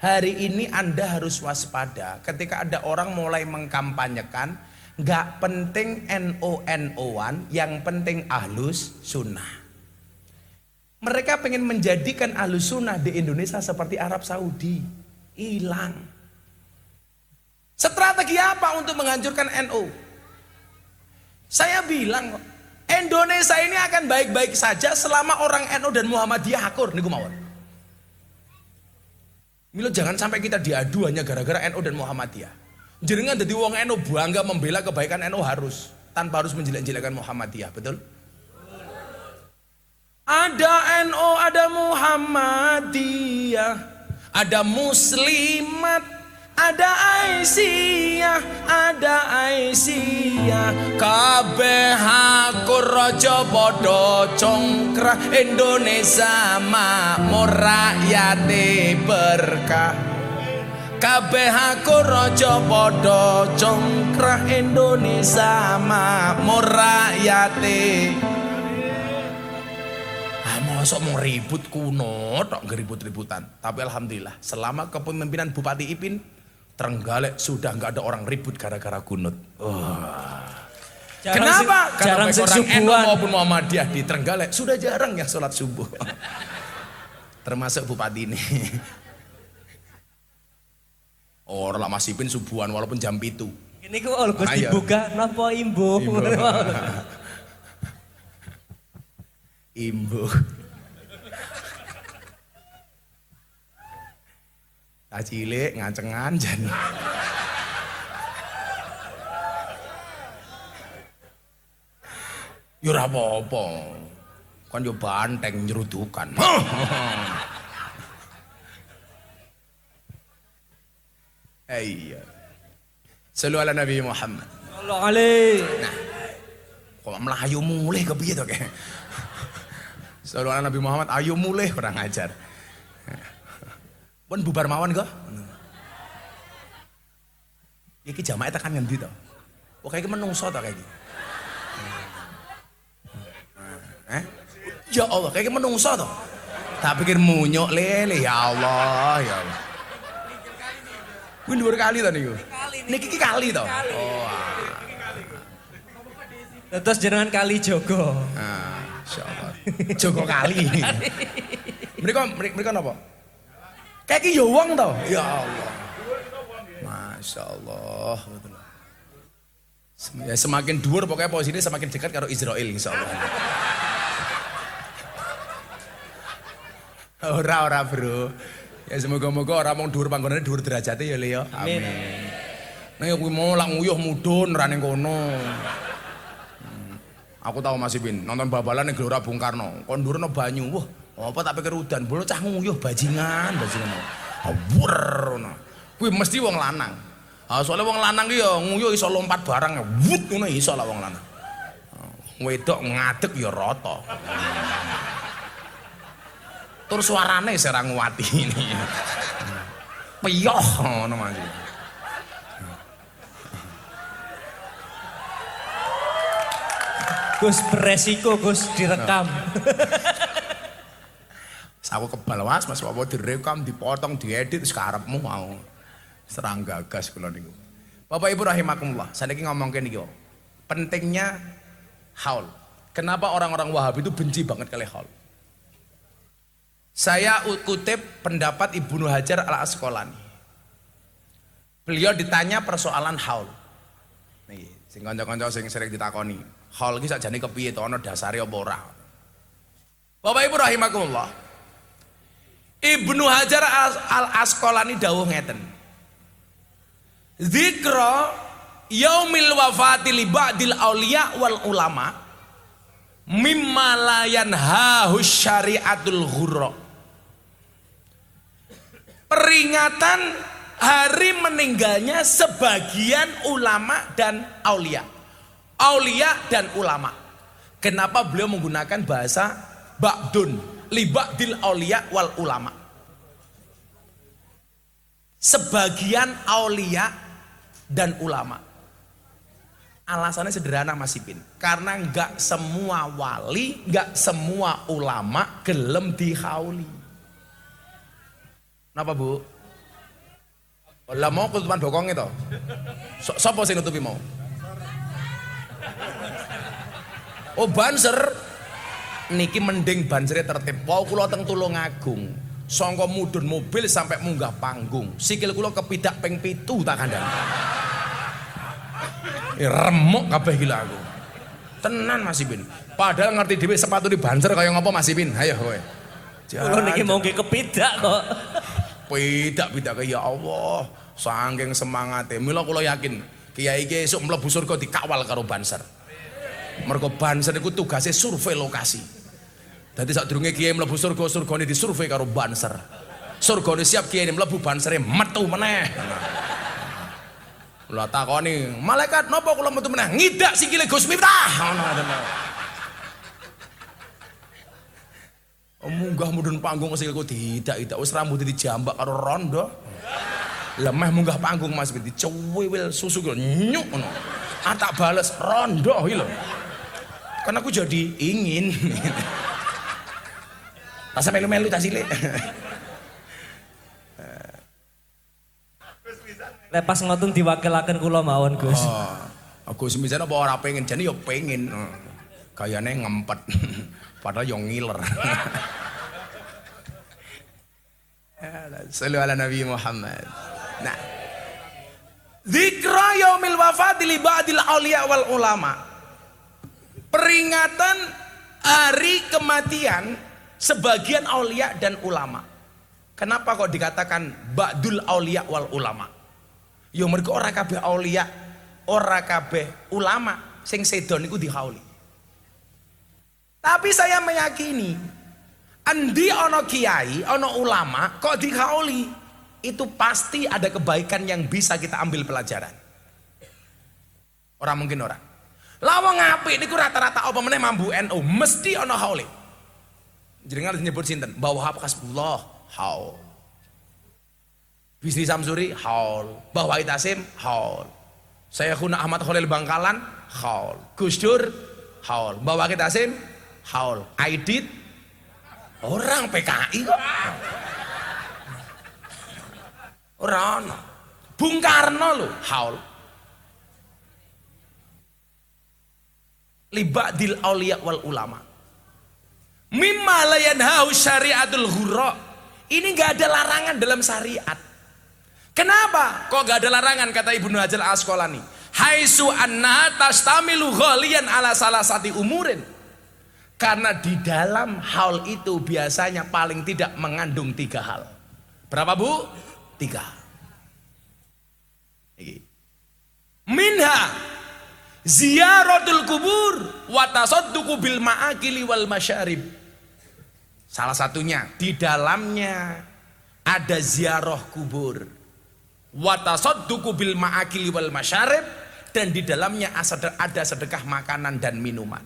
Hari ini Anda harus waspada ketika ada orang mulai mengkampanyekan gak penting NO-NO-an, yang penting Ahlus Sunnah. Mereka pengen menjadikan Ahlus Sunnah di Indonesia seperti Arab Saudi. Hilang. Strategi apa untuk menghancurkan NO? Saya bilang Indonesia ini akan baik-baik saja selama orang NO dan Muhammadiyah akur niku mawon. Milo jangan sampai kita diadu hanya gara-gara NO dan Muhammadiyah. Jenengan jadi wong NO bangga membela kebaikan NO harus, tanpa harus menjelek-jelekan Muhammadiyah, betul? Ada NO, ada Muhammadiyah, ada Muslimat, ada Aisyah, kabeh akur raja padha congkrah, Indonesia makmur rakyate berkah. Kabeh akur raja padha congkrah, Indonesia makmur rakyate. Mosok mau ribut kuno tok ngeribut-ributan. Tapi alhamdulillah selama kepemimpinan Bupati Ipin, Trenggalek sudah nggak ada orang ribut gara-gara kunut. Kenapa? Karena baik orang NU maupun Muhammadiyah di Trenggalek sudah jarang yang sholat subuh. Termasuk Bupati ini. Orang Mas Ipin subuhan walaupun jam 7. Ini kok Gus dibuka napa imbuh. Imbuh. Tak cilik ngancengan jan. Ya ora apa-apa. Kan yo banteng nyerudukan. Iya. Sallu ala Nabi Muhammad. Allah alaihi. Nah, kok melayu mulih kepiye to kayak. Sallallahu Nabi Muhammad ayo mulih orang ajar. Pun bubar mawon kok. Iki jamaah tekan ngendi to? Kok kayak menungso to kayak iki. Ya Allah, kayak menungso to. Tak pikir munyuk lele ya Allah, ya Allah. Kuwi dhuwur kali to niku. Niki iki kali to. Oh. Terus jenengan kali Jogo. Insyaallah. Jogo kali. Mereka napa? Kayak iki ya wong to. Ya Allah. Masyaallah. Ya semakin dhuwur pokoknya posisinya semakin dekat karo Israel insyaallah. Ora bro. Ya semoga-moga orang mau dhuwur panggonane dhuwur derajate ya Le ya. Amin. Nek kuwi mau lak nguyuh mudhun ra ning kono. Aku tahu Mas Ipin, nonton babalan ning Gelora Bung Karno. Kon dhuwur banyu. Wah, apa tak pikir udan, bolo cah nguyuh bajingan. Awur ngono. Kuwi mesti wong lanang. Soalnya wong lanang ki ya nguyuh iso lompat barang, wut ngono iso lah wong lanang. Wedok ngadeg ya rata. Tur suarane serang nguwati ini. Piyoh ngono Mas. Gus beresiko Gus direkam. Aku kebal Mas apa direkam, dipotong, diedit sekarepmu mau. Serang gagas kula niku. Bapak Ibu rahimakumullah, saniki ngomongke niki. Pentingnya haul. Kenapa orang-orang Wahabi itu benci banget kali haul? Saya kutip pendapat Ibnu Hajar Al-Asqalani. Beliau ditanya persoalan haul. Nih, sing kanca-kanca sing sering ditakoni, haul iki sakjane kepiye to, ana dasare apa ora? Bapak Ibu rahimakumullah. Ibnu Hajar Al-Asqalani dawuh ngeten. Dzikra yaumil wafati li ba'dil auliya wal ulama mimma la yanhahu syariatul ghurra. Peringatan hari meninggalnya sebagian ulama dan aulia. Aulia dan ulama. Kenapa beliau menggunakan bahasa ba'dun li ba'dil aulia wal ulama? Sebagian aulia dan ulama. Alasannya sederhana Mas Ipin, karena enggak semua wali, enggak semua ulama gelem dihauli. Kenapa Bu? Lah mau kutuban bokong itu. Sopo sing nutupi mau? Oh banser. Niki mending bansernya tertib. Wau kula teng Tulungagung. Sangka mudhun mobil sampai munggah panggung. Sikil kula kepidak ping 7 tak kandhani. Remuk kabeh gila aku. Tenan Mas Ipin. Padahal ngerti dhewe sepatu di banser kaya ngopo Mas Ipin. Ayo kowe. Kula niki mau nggih kepidak kok. Pidak ya Allah. Saking semangate. Mila kula yakin kiai iki esuk mlebu surga dikawal karo banser. Mergo banser iku tugase survei lokasi. Dadi sadurunge kiai mlebu surga, surgane disurvei karo banser. Surgane siap kiai mlebu bansere metu meneh. Lah takoni, malaikat napa kula metu meneh? Ngidak sikile Gus Miftah. Ngono ngono. Munggah mudhun panggung sikilku tidak wis rambut dijambak karo rondo. Lemah munggah panggung Mas Binti cewil susu kok nyuk ngono. Tak bales rondo iki lho. Kan aku jadi ingin. Rasa melu-melu ta cilik. Lepas ngoten diwakilaken kula mawon Gus. Gus misalnya apa ora pengen, jane ya pengen. Gayane ngempet. Padahal yo ngiler. Sallu ala Nabi Muhammad. Nah. Dzikra yaumil wafati li ba'dil auliya wal ulama. Peringatan hari kematian sebagian aulia dan ulama. Kenapa kok dikatakan ba'dul aulia wal ulama? Ya mergo ora kabeh aulia, ora kabeh ulama sing sedo niku dihauli. Tapi saya meyakini endi ana kiai, ana ulama kok dihauli, itu pasti ada kebaikan yang bisa kita ambil pelajaran. Ora mungkin ora. Lah wong apik niku rata-rata apa meneh mambu NU mesti ana haule. Jenengan nyebut sinten? Mbah Wahab Hasbullah, haul. Bisri Samsuri, haul. Mbah Wahid Hasim, haul. Syekhuna Ahmad Khalil Bangkalan, haul. Gus Dur, haul. Mbah Wahid Hasim, haul. Aidit, orang PKI kok. Orang. Bung Karno lho, haul. Libadil auliya wal ulama. Mimma la yanhahu syariatul ghurra. Ini enggak ada larangan dalam syariat. Kenapa? Kok enggak ada larangan kata Ibnu Hajar Al-Asqalani? Haitsu anna tastamilu ghaliyan ala salasati umurin. Karena di dalam haul itu biasanya paling tidak mengandung 3 hal. Berapa Bu? 3. Minha ziyaratul kubur wa tasadduqu bil ma'akili wal masyarib. Salah satunya di dalamnya ada ziarah kubur, wa tasadduqu bil ma'akili wal masyarib, dan di dalamnya ada sedekah makanan dan minuman.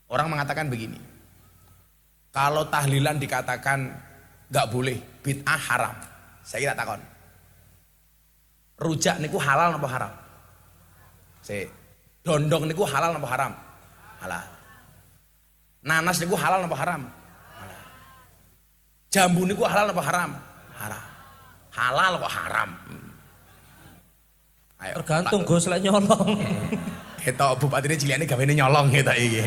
Orang mengatakan begini, kalau tahlilan dikatakan nggak boleh, bid'ah haram. Saya kira takon, rujak niku halal apa haram? Dondong niku halal apa haram? Halal. Nanas niku halal apa haram? Halal. Jambu niku halal apa haram? Halal. Halal kok haram? Ayo, tergantung Gus lek nyolong. Kita bupati ini ciliannya gawene nyolong kita iki.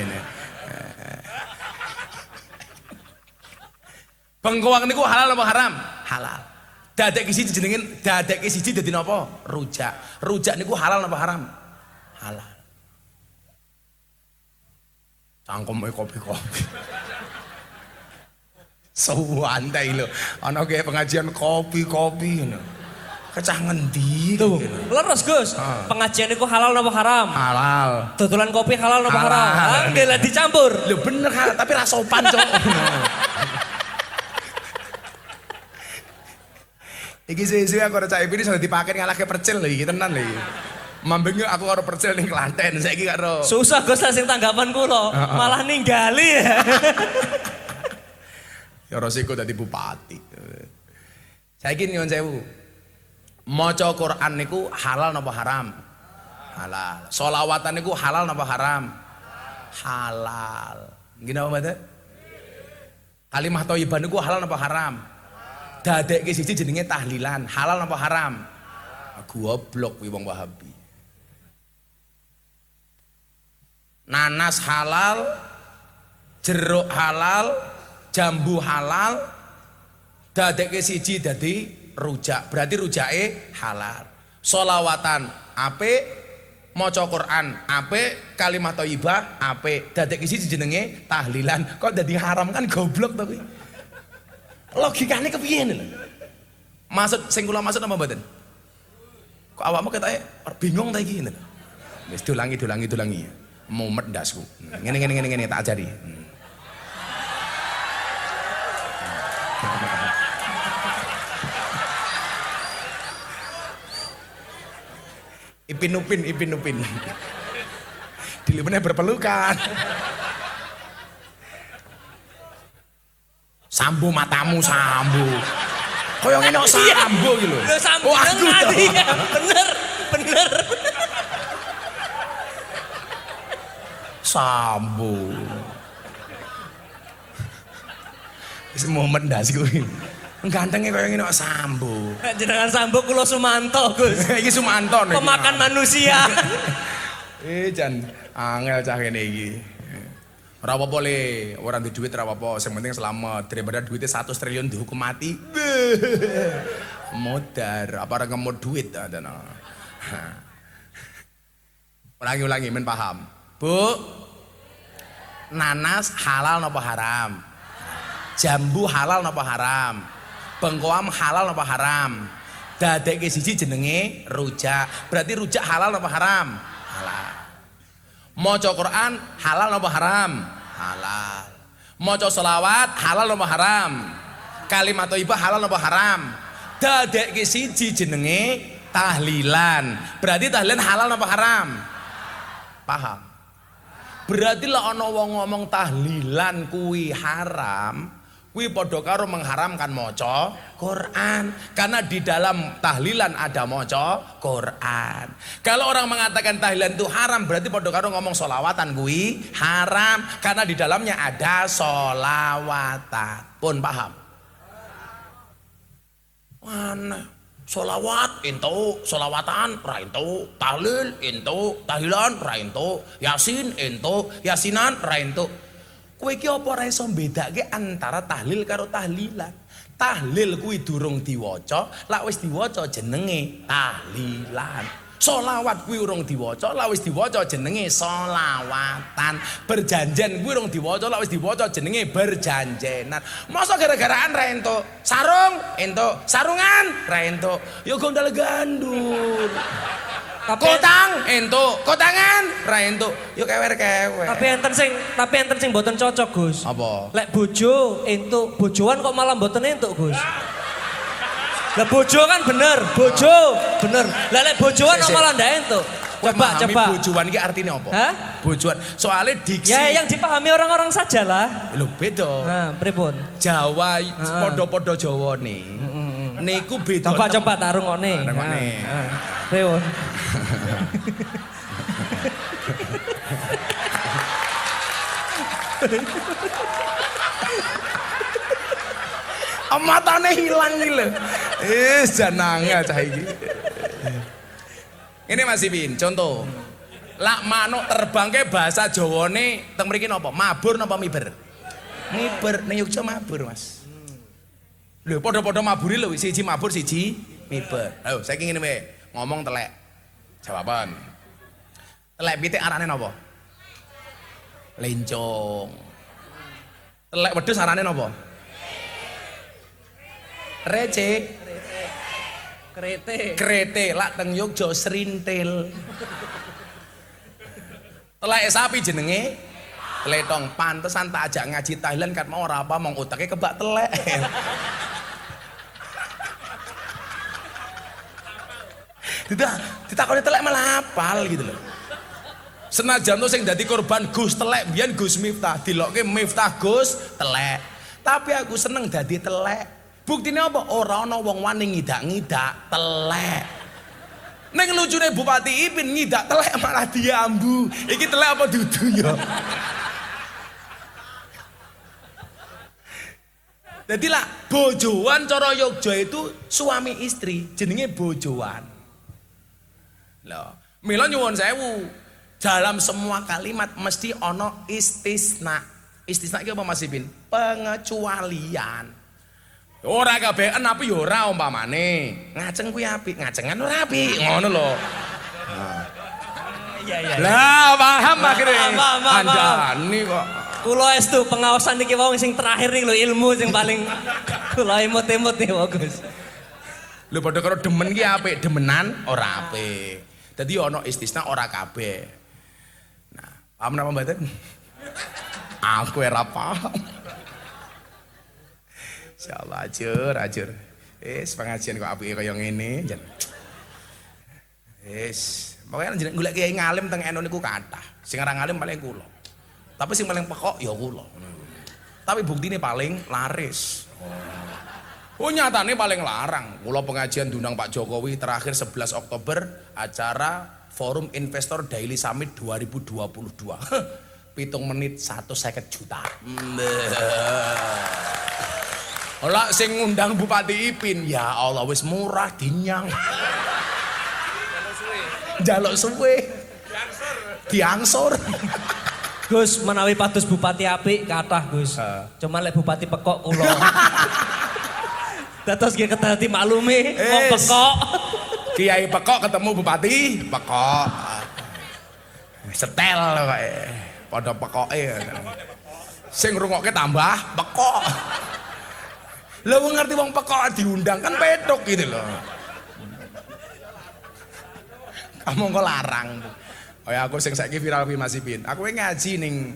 Bengkoang niku halal apa haram? Halal. Dadek siji jenengin dadek siji dadi napa? Rujak. Rujak niku halal apa haram? Halal. Cangkem kopi-kopi. Santai lho. Ana kayak pengajian kopi-kopi ngono. Kecah ngendi tuh. Leres Gus. Pengajian niku halal apa haram? Halal. Dodolan kopi halal apa haram? Nggih dicampur. Lho bener halal tapi ra sopan, Cok. Iki suwe-suwe aku ora cah ini sudah dipakai ngalahke percil lho iki tenan lho iki. Mambenge aku karo percil ning Klaten saiki karo. Susah Gus sing tanggapan kula, malah ninggali ya. Ya resiko dadi bupati. Saiki nyuwun sewu. Maca Quran niku halal napa haram? Halal. Sholawatan niku halal napa haram? Halal. Nggih napa mboten? Kalimah thayyibah niku halal napa haram? Dadekke siji jenenge tahlilan, halal napa haram? Goblok kuwi wong Wahabi. Nanas halal, jeruk halal, jambu halal, dadekke siji dadi rujak, berarti rujake halal. Sholawatan apik, maca Quran apik, kalimat thayyibah apik, dadekke siji jenenge tahlilan. Kok dadi haram kan goblok to kuwi. Logikane kepiye lho? Maksud sing kula maksud apa mboten? Kok awakmu ketoke bingung ta iki ngono. Wis dolangi. Mumet ndasku. Ngene tak ajari. Ipin upin. Dilipene berpelukan. Sambo matamu sambo. Koyo ngene kok sambo iki lho. Sambo ngati. Bener. Sambo. Wis momen ndas kuwi. Gantenge koyo ngene kok sambo. Jenengan sambo kula Sumanto, Gus. Iki Sumanto nek. Pemakan manusia. Jan angel cah kene iki. Ora apa-apa le, ora duwe duit ora apa-apa, sing penting selamat. Daripada duitnya 100 triliun dihukum mati. Modar, apa ora ngemut duit adana. Ulangi men paham. Bu. Nanas halal napa haram? Jambu halal napa haram? Bengkoam halal napa haram? Dadekke siji jenenge rujak. Berarti rujak halal napa haram? Halal. Maca Quran halal napa haram? Halal. Maca selawat halal napa haram? Kalimat thayyibah halal napa haram? Dadekke siji jenenge Tahlilan. Berarti tahlilan halal apa haram? Paham? Berarti lah ana wong ngomong tahlilan kuwi haram, kuwi padha karo mengharamkan maca Quran. Karena di dalam tahlilan ada maca Quran. Kalau orang mengatakan tahlilan itu haram, berarti padha karo ngomong solawatan kuwi haram. Karena di dalamnya ada solawatan. Pun paham? Mana? Solawat ento, solawatan ra ento, tahlil ento, tahlilan ra ento, yasin ento, yasinan ra ento. Kowe iki apa ora iso mbedake antara tahlil karo tahlilan? Tahlil kuwi durung diwaca, lak wis diwaca jenenge tahlilan. Solawat kuwi urung diwaca, lak wis diwaca jenenge solawatan. Berjanjian kuwi urung diwaca, lak wis diwaca jenenge berjanjenan. Masa gara-garaan ra entuk sarung, entuk sarungan, ra entuk ya gondal gandul. Kotang entuk, kotangan ra entuk ya kewer-kewer. Tapi enten sing mboten cocok, Gus. Apa? Lek bojo entuk, bojoan kok malah mboten entuk, Gus. Lah bojo kan bener, bojo bener. Lah lek bojoan kok malah ndak entuk. Coba. Bojoan iki artinya apa? Hah? Bojoan. Soalnya diksi. Ya yang dipahami orang-orang saja lah. Lho beda. Nah, pripun? Jawa podo-podo Jawa nih. Niku beda. Coba tak rungokne. Pripun? Matane hilang iki lho. Jananga cah iki. Ini Mas Ipin, contoh. Lak manuk terbang ke bahasa Jawane teng mriki napa? Mabur napa miber? Miber, ning Yogya mabur, Mas. Lho padha-padha maburi lho, siji mabur siji miber. Ayo saiki ngene wae, ngomong telek. Jawaban. Telek pitik arane napa? Lencong. Telek wedhus arane napa? Rece. Krete lak teng Yogya srintil. Telek sapi jenenge tletong. Pantesan tak ajak ngaji Thailand kan mau ora apa mong utake kebak telek. Ditakoni telek malah hafal gitu loh. Senajan tuh sing dadi korban Gus telek biyen Gus Miftah, dilokke Miftah Gus telek. Tapi aku seneng dadi telek. Buktine apa? Ora ana wong wani ngidak-ngidak telek. Ning lucune Bupati Ipin ngidak telek malah diambu. Iki telek apa dudu ya? Jadi lah bojoan cara Yogya itu suami istri, jenenge bojoan. Loh, mila nyuwun sewu. Dalam semua kalimat mesti ana istisna. Istisna iki apa Mas Ipin? Pengecualian. Ora kabeh api ya ora umpamane. Ngaceng kuwi apik, ngacengan ora apik, ngono lho. Iya. Lah paham akhirnya. Andani kok. Kula estu pengawasan iki wong sing terakhir iki lho ilmu sing paling kula emot-emot nih Gus. Lho padha karo demen ki apik, demenan ora apik. Dadi ana istisna ora kabeh. Nah, paham napa mboten? Aku ora paham. Insyaallah ajur. Pengajian kok apike kaya ngene jan. Pokoknya jeneng golek kiai ngalim teng eno niku kathah. Sing ora ngalim paling kula. Tapi sing paling pekok ya kula. Tapi buktine paling laris. Oh nyatane paling larang. Kula pengajian diundang Pak Jokowi terakhir 11 Oktober acara Forum Investor Daily Summit 2022. 7 menit 150 juta. Olah sing ngundang Bupati Ipin, ya Allah wis murah dinyang. Jaluk suwe. Diangsur. Gus menawi pados Bupati apik kathah Gus. Cuma lek Bupati pekok kula. Dados nggih kedadi maklumi wong pekok. Kiai pekok ketemu Bupati pekok. Setel kok. Padha pekoke. Sing ngrungokke tambah pekok. Lah wong ngerti wong pekok diundang kan petok gitu loh. Kamu kok larang. Oh ya aku sing saiki viral kuwi Mas Ipin. Aku ngaji ning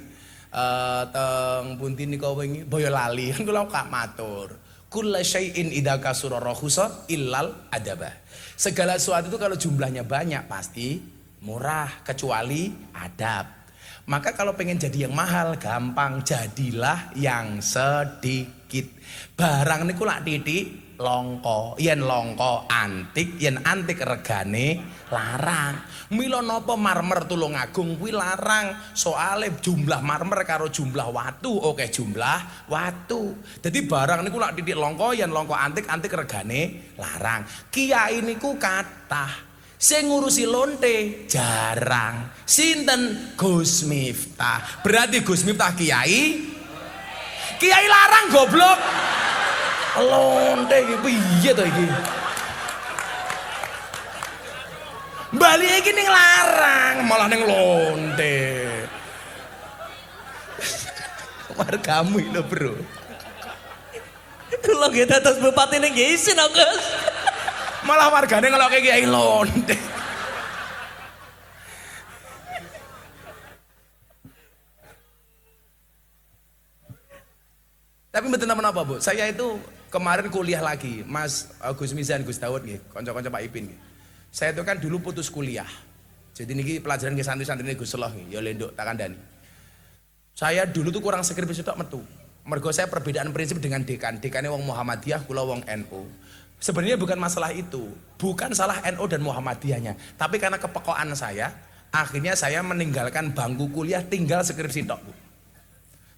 teng pundi nika wingi Boyolali kan kula kak matur. Kulla syai'in idza kasura rakhusa illal adaba. Segala sesuatu itu kalau jumlahnya banyak pasti murah kecuali adab. Maka kalau pengen jadi yang mahal gampang, jadilah yang sedikit. Barang niku lak titik longko, yen longko antik, yen antik regane larang. Mila napa marmer Tulungagung kuwi larang, soale jumlah marmer karo jumlah watu oke jumlah watu. Jadi barang niku lak titik longko, yen longko antik, antik regane larang. Kiai niku kathah, sing ngurusi lonte jarang. Sinten? Gus Miftah. Berarti Gus Miftah kiai? Kiai larang goblok. Lonte iki piye to iki? Bali iki ning larang malah ning lonte. Wargamu lho, Bro. Kula nggih dados bupati ning nggih isin kok, Gus. Malah wargane ngelokke kiai lonte. Tapi mboten napa-napa, Bu. Saya itu kemarin kuliah lagi, Mas Gus Mizan, Gus Dawud nggih, kanca-kanca Pak Ipin nggih. Saya itu kan dulu putus kuliah. Jadi niki pelajaran ke santri-santrine Gus Solah nggih, ya lendok tak kandhani. Saya dulu tuh kurang skripsi tok metu. Mergo saya perbedaan prinsip dengan dekan. Dekane wong Muhammadiyah, kula wong NU. Sebenarnya bukan masalah itu, bukan salah NU dan Muhammadiyahnya, tapi karena kepekoan saya, akhirnya saya meninggalkan bangku kuliah tinggal skripsi tok, Bu.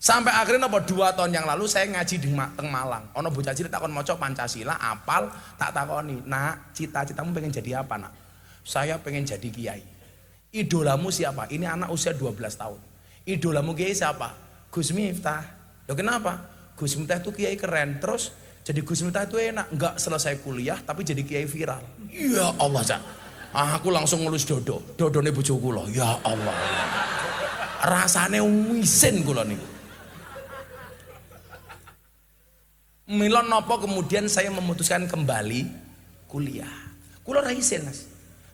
Sampai akhirnya 2 tahun yang lalu saya ngaji di teng Malang. Ono bocah cilik takon maca Pancasila, apal, tak takoni, "Nak, cita-citamu pengen jadi apa, Nak?" "Saya pengen jadi kiai." "Idolamu siapa?" "Ini anak usia 12 tahun." "Idolamu kiai siapa?" "Gus Miftah." "Loh kenapa?" "Gus Miftah itu kiai keren." "Terus jadi Gus Miftah itu enak?" "Enggak selesai kuliah tapi jadi kiai viral." Ya Allah, Cak. Aku langsung ngelus dodone bojo kula. Ya Allah. Rasane wisin kula niku. Mila napa kemudian saya memutuskan kembali kuliah. Kula ra isin, Mas.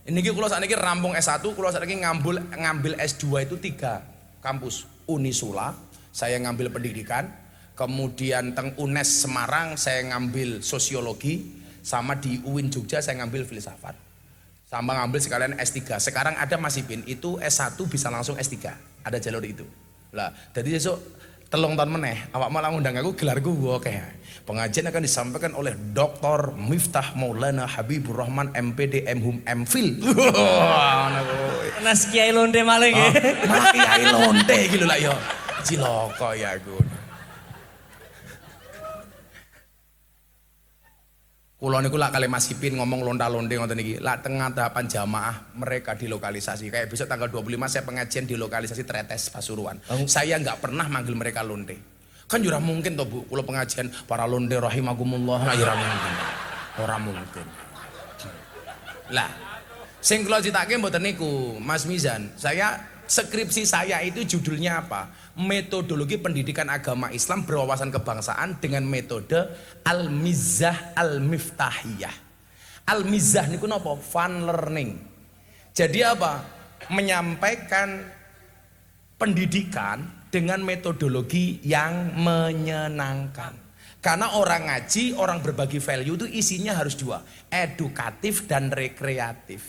Niki kula sakniki rampung S1, kula sakniki ngambil S2 itu 3 kampus. Unisula, saya ngambil pendidikan, kemudian teng UNES Semarang saya ngambil sosiologi, sama di UIN Jogja saya ngambil filsafat. Sama ngambil sekalian S3. Sekarang ada Mas Ipin, itu S1 bisa langsung S3. Ada jalur itu. Lah, jadi besok 3 tahun meneh awak malah ngundang aku, gelarku oke. Pengajian akan disampaikan oleh Dr. Miftah Maulana Habibur Rahman MPD MHum MPhil. Nas kiai lonte malah nggih. Malah kiai lonte gitu lah ya. Ciloko ya aku. Kula niku lak kali Mas Ipin ngomong lonta-lonte ngoten niki. Lak tengah tahapan jamaah mereka dilokalisasi. Kayak besok tanggal 25 saya pengajian di lokalisasi Tretes Pasuruan. Saya nggak pernah manggil mereka lonte. Kan jurah mungkin toh Bu, kula pengajian para lonte rahimakumullah, jurah mungkin. Ora mungkin. Lah, sing kula critake mboten niku, Mas Mizan. Skripsi saya itu judulnya apa? Metodologi pendidikan agama Islam berwawasan kebangsaan dengan metode Al-Mizah Al-Miftahiyah. Al-Mizah niku napa? Fun learning. Jadi apa? Menyampaikan pendidikan dengan metodologi yang menyenangkan. Karena orang ngaji, orang berbagi value itu isinya harus 2, edukatif dan rekreatif.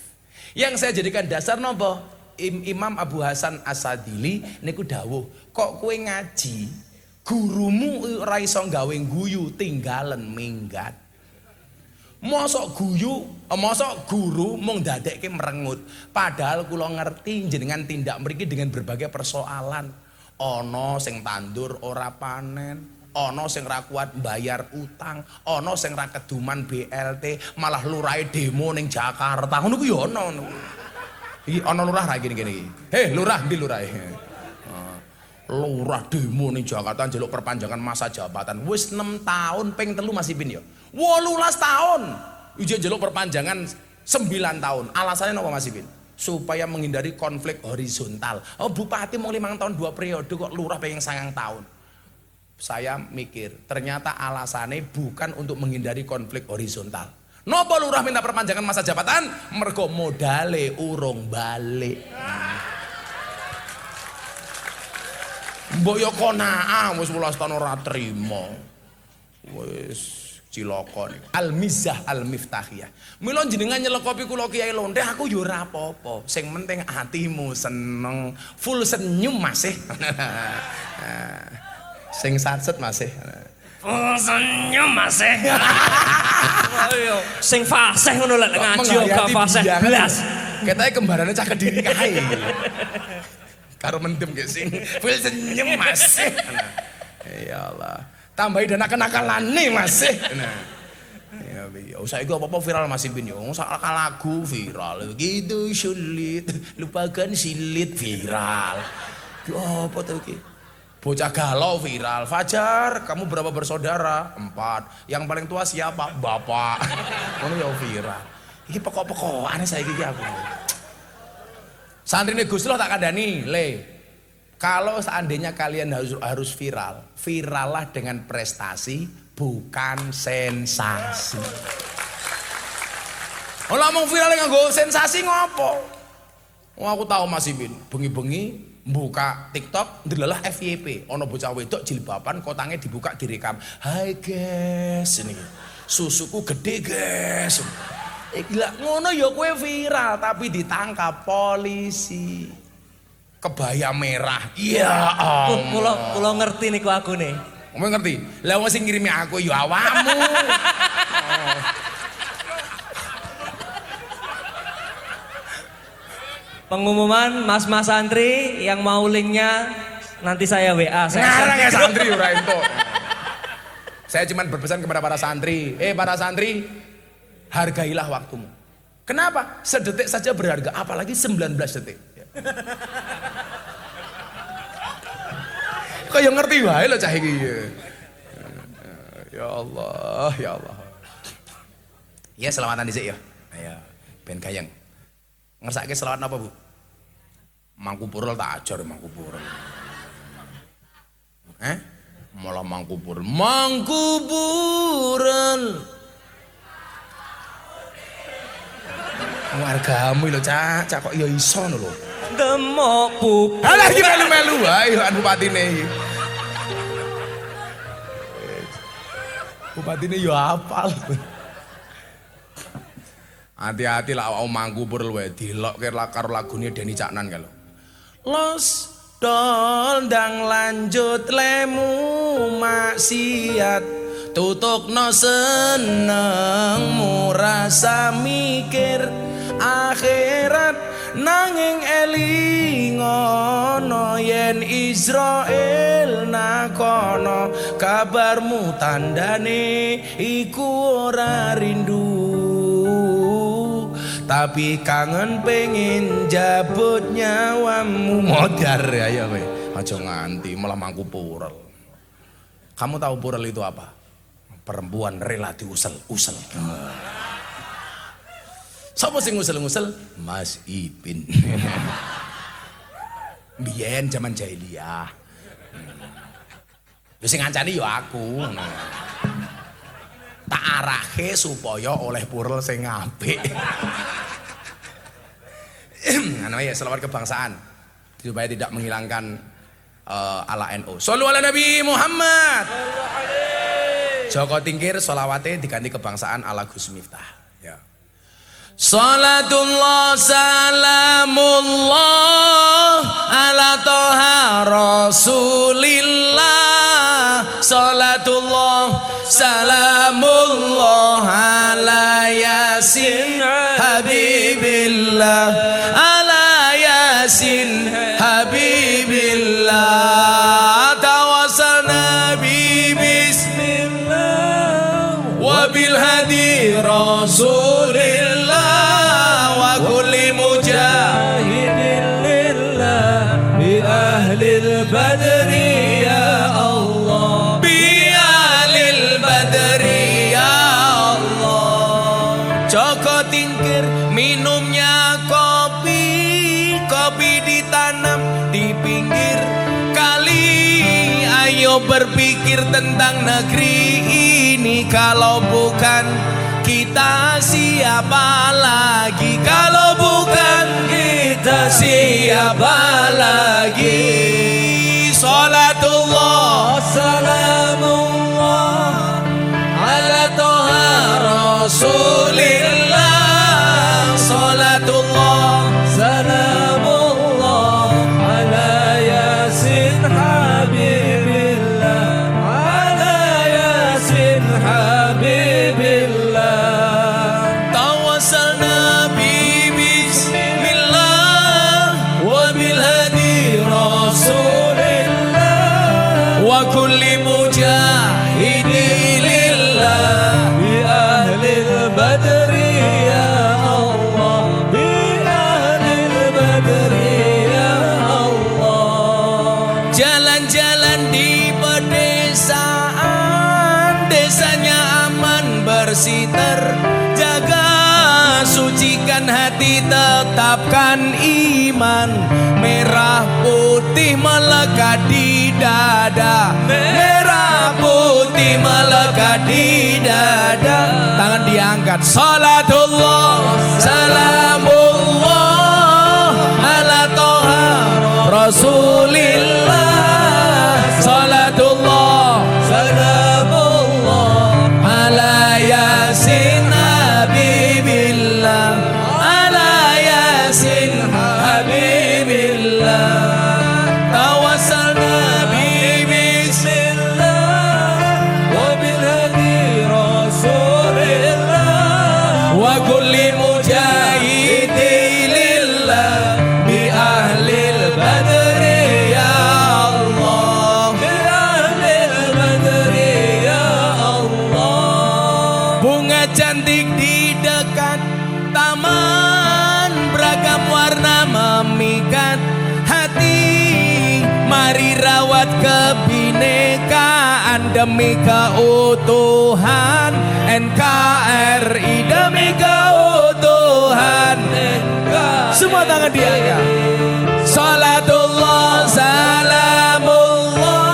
Yang saya jadikan dasar napa? Imam Abu Hasan As-Sadili niku dawuh, kok kowe ngaji gurumu ora iso gawe guyu tinggalen minggat. Mosok guru mung dadekke merengut. Padahal kula ngerti jenengan tindak mriki dengan berbagai persoalan. Ana sing tandur ora panen, ana sing ra kuat bayar utang, ana sing ra keduman BLT, malah lurahe demo ning Jakarta. Ngono ku ya ana. Iki ana lurah ra gini-gini iki. Heh, lurah ndi lurah? Lurah demo ning Jakarta njaluk perpanjangan masa jabatan. Wis 6 tahun ping 3 Mas Ipin ya. 18 tahun. Ije njaluk perpanjangan 9 tahun. Alasannya napa Mas Ipin? Supaya menghindari konflik horizontal. Oh, bupati mau 5 tahun 2 periode kok lurah pengen 9 tahun. Saya mikir, ternyata alasannya bukan untuk menghindari konflik horizontal. Napa lurah minta perpanjangan masa jabatan? Mergo modale urung balik. Mbok yo konaah wis 18 tahun ora trima. Wis Cilaka niku. Al-Mizah Al-Miftahiyah. Mila jenengan nyelekopi kula Kiai Lonte aku yo ora apa-apa. Sing penting atimu seneng, full senyum masih. Sing satset masih. Full senyum masih. Ayo, sing fasih ngono lek ngaji gak fasih blas. Ketoke kembarane cah Kediri kae. Karo mendem ge sing full senyum masih. Ya Allah. Tambahi dana kenakalane masih. Nah. Ya saiki apa-apa viral masih bin yo. Sak lagu viral. Gitu sulit, lupakan silit viral. Apa to iki? Bocah galau viral. Fajar, kamu berapa bersaudara? 4. Yang paling tua siapa? Bapak. Ngono ya viral. Iki pokok-pokokane saiki iki aku. Santrine Gus tak kandhani, Le. Kalau seandainya kalian harus viral, virallah dengan prestasi, bukan sensasi. Kalau mau viral nganggo sensasi ngopo? Oh, aku tahu Mas Ibin, bengi-bengi buka TikTok, ndelalah FYP, ono bocah wedok jilbaban, kotange dibuka direkam. Hai guys, ini susuku gede guys. Gila ngono ya kowe viral tapi ditangkap polisi. Kebaya merah. Iya Kula ngerti niku aku nih. Kamu ngerti? Lah wong sing ngirimi aku ya awamu. Pengumuman mas-mas santri yang mau linknya nanti saya WA. Ngarang ya santri ora entuk. Saya cuma berpesan kepada para santri. Para santri, hargailah waktumu. Kenapa? Sedetik saja berharga, apalagi 19 detik. Kayak ngerti wae lho cah iki. Ya Allah, ya Allah. Ya selawatan dhisik ya. Ayo, ben gayeng. Ngersake selawat apa, Bu? Mangkupurul tak ajar Mangkupurul. Malah Mangkupurul. Mangkupurul. Wargamu lho, Cak kok ya iso lho. Demok pupu. Alah iki melu-melu wae kan bupatine iki. Bupatine yo apal. Hati-hati lah awakmu Mangkupurul wae dilokke karo lagune Denny Caknan ka lho. Los dol ndang lanjut lemu maksiat tutukno senengmu rasa mikir akhirat nanging elingono yen Israel nakono kabarmu tandane iku ora rindu tapi kangen pengen jabut nyawamu modar ya kowe aja nganti malah Mangkupurul. Kamu tahu purel itu apa? Perempuan rela diusel-usel. Sapa sing ngusel-ngusel? Mas Ipin. Biyen zaman jahiliyah. Lha sing ngancani ya aku. Tak arahke supaya oleh purel sing apik. Ya selawat kebangsaan supaya tidak menghilangkan ala NU. Shollu ala Nabi Muhammad. Joko Tingkir solawate diganti kebangsaan ala Gus Miftah. Ya. Salatullah salamullah ala toha rasulillah. Salatullah salamullah ala yasin habibillah. Ala yasin habibillah. Tawassalna bi bismillah wa bil hadi rasulillah wa kulli mujahidin lillah bi ahlil badri ya Allah bi ahlil badri ya Allah. Joko Tingkir minumnya kopi, kopi ditanam di pinggir kali. Ayo berpikir tentang negeri ini, kalau bukan kita siapa lagi? Kalau bukan kita siapa lagi? Salatullah salamullah ala Rasulillah salatullah salamullah ala yasin habibillah ala yasin habibillah tawassalna bi bismillah wa bil hadi rasulillah wa kulli mujahidi lillah bi ahlil badri ya Allah bi ahlil badri ya Allah. jalan-jalan di pedesaan desanya aman bersih terjaga sucikan hati tetapkan iman merah putih melekat di dada merah putih melekat di dada tangan diangkat salatullah salamullah ala toha rasulillah salatullah Salamullah ala yasin habibillah ala yasin habibillah tawassalna bi bismillah wa bil hadi rasulillah wa kulli mujahidi lillah bi ahlil badri ya Allah bi ahlil badri ya Allah. bunga cantik di dekat taman beragam warna memikat hati mari rawat kebinekaan demi keutuhan NKRI demi keutuhan NKRI semua tangan diangkat salatullah salamullah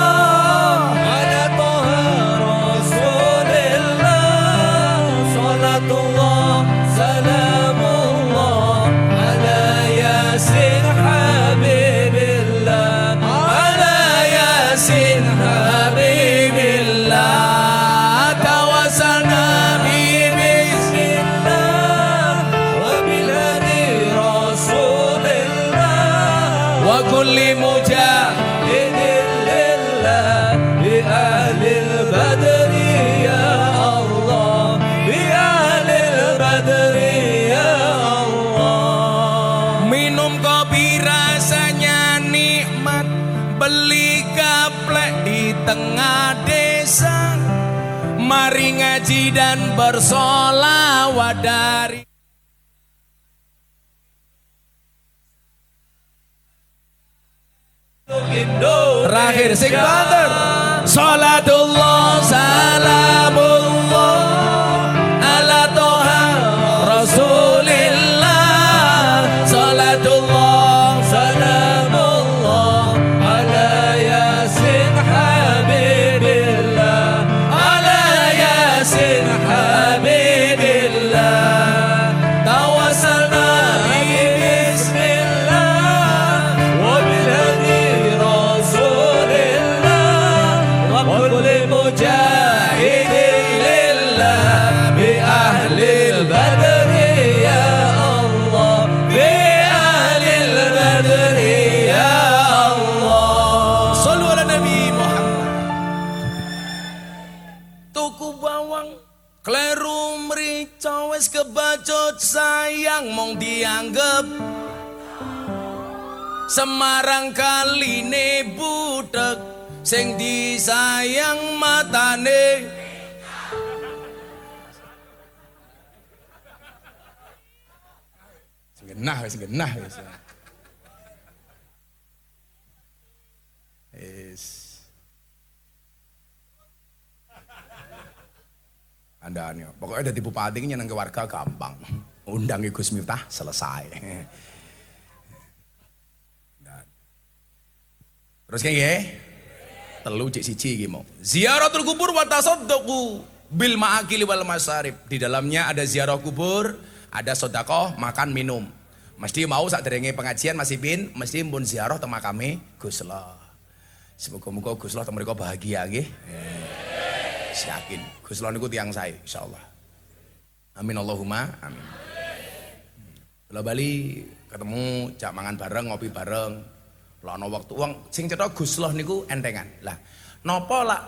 Ala toha rasulillah salatullah salamullah ala yasin habibillah ala yasin habibillah tawassalna bi bismillah wa bil hadi rasulillah wa kulli mujahidin lillah bi ahlil badri ya Allah bi ahlil badri ya Allah. minum kopi rasanya nikmat beli gaplek di tengah desa mari ngaji dan bersolawat dari terakhir sing banter salatullah salamullah ala toha rasulillah salatullah Salamullah ala yasin habibillah ala yasin habibillah tawassalna bi bismillah wa bil hadi rasulillah wa kulli mujahidin lillah bi ahlil badri ya Allah bi ahlil badri ya Allah. Sallu ala Nabi Muhammad. Tuku bawang kleru mrica wis kebacut sayang mong dianggep Semarang kaline butek sing disayang matane genah wis genah wis. Andane pokoknya dadi bupati nyeneng ke warga gampang. Undang Gus Miftah selesai. Terus kayak gini, telu cik siji iki mau. Ziaratul kubur wa tasaddaqu bil ma'akili wal masarib. Di dalamnya ada ziarah kubur, ada sedekah, makan minum. Mesti mau saderenge pengajian Mas Ipin, mesti pun ziarah teng makame Gus Lah. Semoga-moga Gus Lah teng mriko bahagia nggih. Yakin Gus Lah niku tiyang sae insyaallah. Amin Allahumma amin. Bola Bali ketemu jak mangan bareng, ngopi bareng. Lah ana waktu wong sing cetha Gus Loh niku entengan. Lah napa lak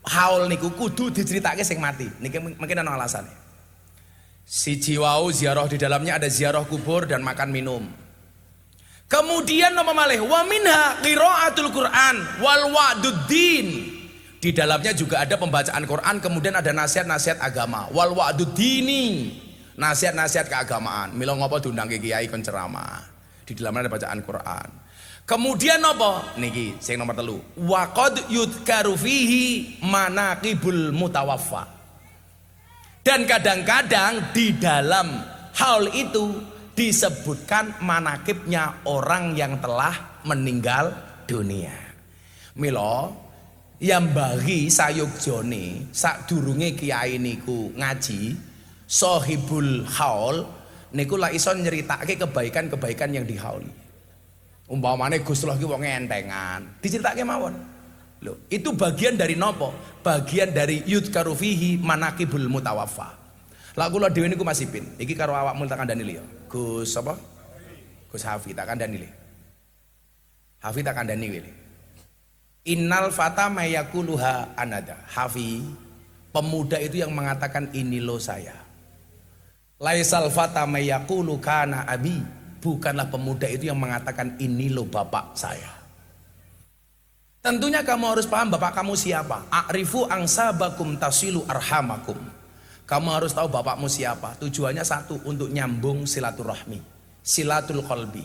haul niku kudu diceritake sing mati. Niki mungkin ana alasane. Siji wau ziarah di dalamnya ada ziarah kubur dan makan minum. Kemudian nama malih wa minha qiraatul Quran wal wa'duddin. Di dalamnya juga ada pembacaan Quran, kemudian ada nasihat-nasihat agama. Wal wa'duddini, nasihat-nasihat keagamaan. Mila ngopo diundang kiai kon ceramah. Di dalamnya ada bacaan Quran. Kemudian apa? Niki sing nomor 3. Wa qad yudkaru fihi manaqibul mutawaffa. Dan kadang-kadang di dalam hal itu disebutkan manakibnya orang yang telah meninggal dunia. Milo yang bagi sayugjone sadurunge kiai niku ngaji sohibul haul niku lah iso nyeritake kebaikan-kebaikan yang dihauli. Umpamane Gus Loh ki wong entengan, diceritake mawon. Loh, itu bagian dari nopo? Bagian dari yudkaru fihi manaqibul mutawaffa. Lah kula dhewe niku Mas Ipin, iki karo awakmu tak kandhani liya. Gus apa? Gus Hafi tak kandhani le. Hafi tak kandhani wile. Innal fata mayakuluha anada. Hafi, pemuda itu yang mengatakan ini lo saya. Laisal fata mayakulu kana abi. Bukanlah pemuda itu yang mengatakan ini lo bapak saya. Tentunya kamu harus paham bapak kamu siapa. A'rifu angsabakum tasilu arhamakum. Kamu harus tahu bapakmu siapa. Tujuannya satu, untuk nyambung silaturahmi, silatul qalbi.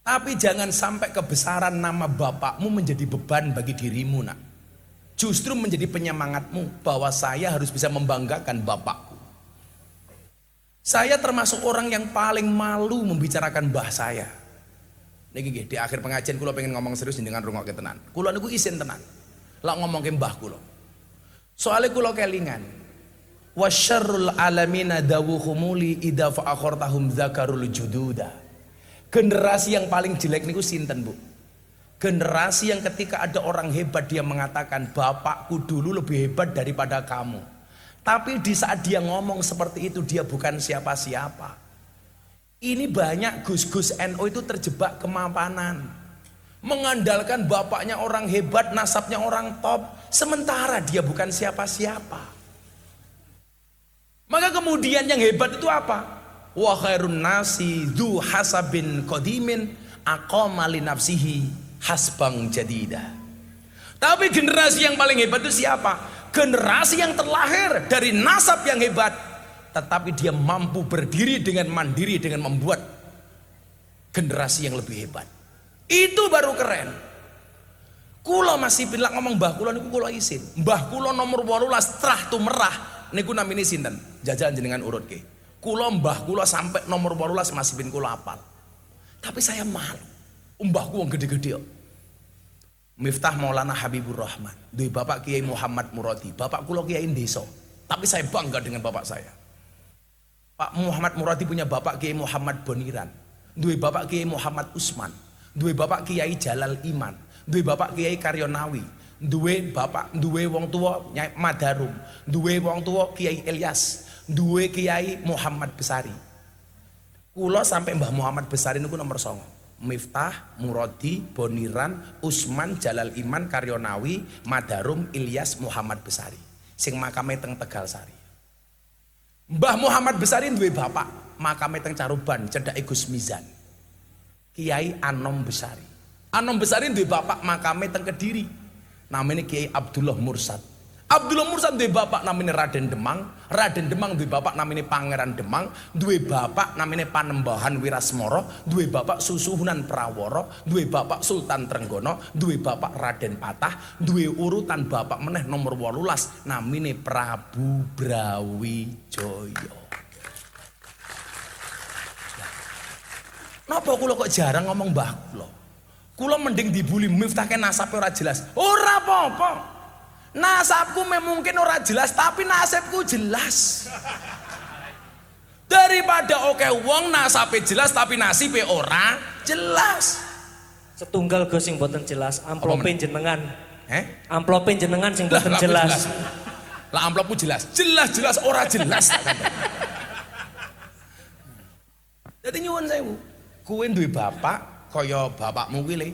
Tapi jangan sampai kebesaran nama bapakmu menjadi beban bagi dirimu nak. Justru menjadi penyemangatmu bahwa saya harus bisa membanggakan bapakku. Saya termasuk orang yang paling malu membicarakan mbah saya. Niki di akhir pengajian kula pengen ngomong serius dengan rungokke tenan. Kula niku isin tenan. Lak ngomongke mbah kula. Soale kula kelingan. Wasyarrul alamina dawuhumuli idza fa'akhartahum dzakarul jududa. Generasi yang paling jelek niku sinten, Bu? Generasi yang ketika ada orang hebat dia mengatakan bapakku dulu lebih hebat daripada kamu. Tapi di saat dia ngomong seperti itu dia bukan siapa-siapa. Ini banyak gus-gus NU itu terjebak kemapanan. Mengandalkan bapaknya orang hebat, nasabnya orang top, sementara dia bukan siapa-siapa. Maka kemudian yang hebat itu apa? Wa khairun nasi dzu hasabin qadimin aqama li nafsihi hasbang jadida. Tapi generasi yang paling hebat itu siapa? Generasi yang terlahir dari nasab yang hebat, tetapi dia mampu berdiri dengan mandiri dengan membuat generasi yang lebih hebat. Itu baru keren. Kula masih pilak ngomong mbah kula niku kula isin. Mbah kula nomor 18 trah tumerah niku namine sinten? Jajalan jenengan urutke. Kula mbah kula sampai nomor 18 masih bin kula apal. Tapi saya malu. Mbahku wong gede-gede kok. Miftah Maulana Habibur Rahman. Duwe bapak Kiai Muhammad Muradi. Bapak kula kiai desa. Tapi saya bangga dengan bapak saya. Pak Muhammad Muradi punya bapak Kiai Muhammad Boniran. Duwe bapak Kiai Muhammad Usman. Duwe bapak Kiai Jalal Iman. Duwe bapak Kiai Karyonawi. Duwe wong tua Nyai Madarum. Duwe wong tua Kiai Ilyas. Duwe Kiai Muhammad Besari. Kula sampai Mbah Muhammad Besari niku nomor 9. Miftah, Muradi, Boniran, Usman, Jalal Iman, Karyonawi, Madarum, Ilyas, Muhammad Besari. Sing makame teng Tegal Sari. Mbah Muhammad Besari duwe bapak, makame teng Caruban, cedhake Gus Mizan. Kiai Anom Besari. Anom Besari duwe bapak, makame teng Kediri. Namanya Kiai Abdullah Mursad. Abdullah Mursad duwe bapak namanya Raden Demang. Raden Demang duwe bapak namanya Pangeran Demang. Duwe bapak namanya Panembahan Wirasmoro. Duwe bapak Susuhunan Praworo. Duwe bapak Sultan Trenggono. Duwe bapak Raden Patah. Duwe urutan bapak meneh nomor 18 namanya Prabu Brawijaya. Napa kula kok jarang ngomong mbah kula? Kula mending dibuli miftahke nasabe ora jelas. Ora apa-apa. Nasabku mungkin ora jelas tapi nasibku jelas. Daripada oke wong nasabe jelas tapi nasibe ora jelas. Setunggal Gus sing boten jelas, amplope jenengan. Amplopin jenengan sing boten jelas. Lah amplopmu jelas, jelas ora jelas. Jadi nyuwun sewu, kowe duwe bapak kaya bapakmu kuwi le.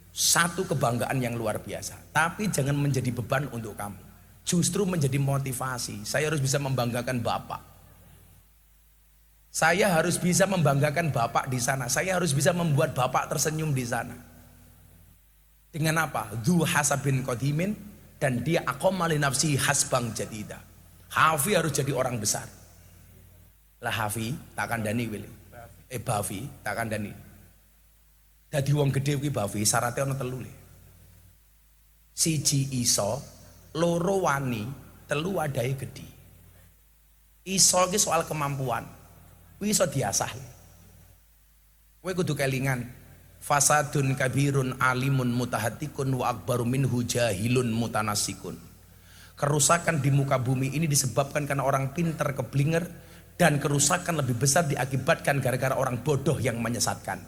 Satu kebanggaan yang luar biasa, tapi jangan menjadi beban untuk kamu. Justru menjadi motivasi. Saya harus bisa membanggakan bapak. Saya harus bisa membanggakan bapak di sana. Saya harus bisa membuat bapak tersenyum di sana. Dengan apa? Dzu hasabin qadimin, dan dia aqamali nafsi hasbang jadida. Hafi harus jadi orang besar. Lah Hafi tak kandani wile. Bafi tak kandani. Dadi wong gedhe kuwi Bafi syaratnya ana telu le. Siji iso, loro wani, telu adahe gedhi. Iso ki soal kemampuan. Kuwi iso diasah. Kowe kudu kelingan. Fasadun kabirun alimun mutahatikun wa akbaru minhu jahilun mutanasikun. Kerusakan di muka bumi ini disebabkan karena orang pinter keblinger, dan kerusakan lebih besar diakibatkan gara-gara orang bodoh yang menyesatkan.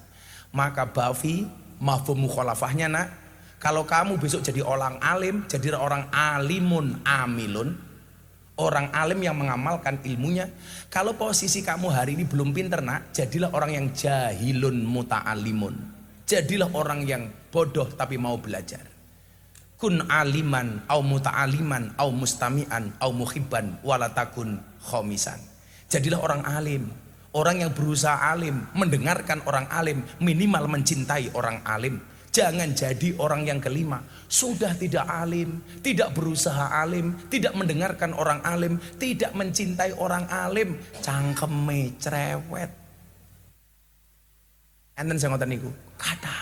Maka Bafi mafhum mukhalafahnya nak, kalau kamu besok jadi orang alim, jadi orang alimun amilun, orang alim yang mengamalkan ilmunya. Kalau posisi kamu hari ini belum pinter nak, jadilah orang yang jahilun muta'alimun. Jadilah orang yang bodoh tapi mau belajar. Kun aliman au muta'aliman au mustami'an au muhibban walatakun khomisan. Jadilah orang alim, orang yang berusaha alim, mendengarkan orang alim, minimal mencintai orang alim. Jangan jadi orang yang kelima, sudah tidak alim, tidak berusaha alim, tidak mendengarkan orang alim, tidak mencintai orang alim, cangkeme cerewet. Enten sing ngoten niku, kata.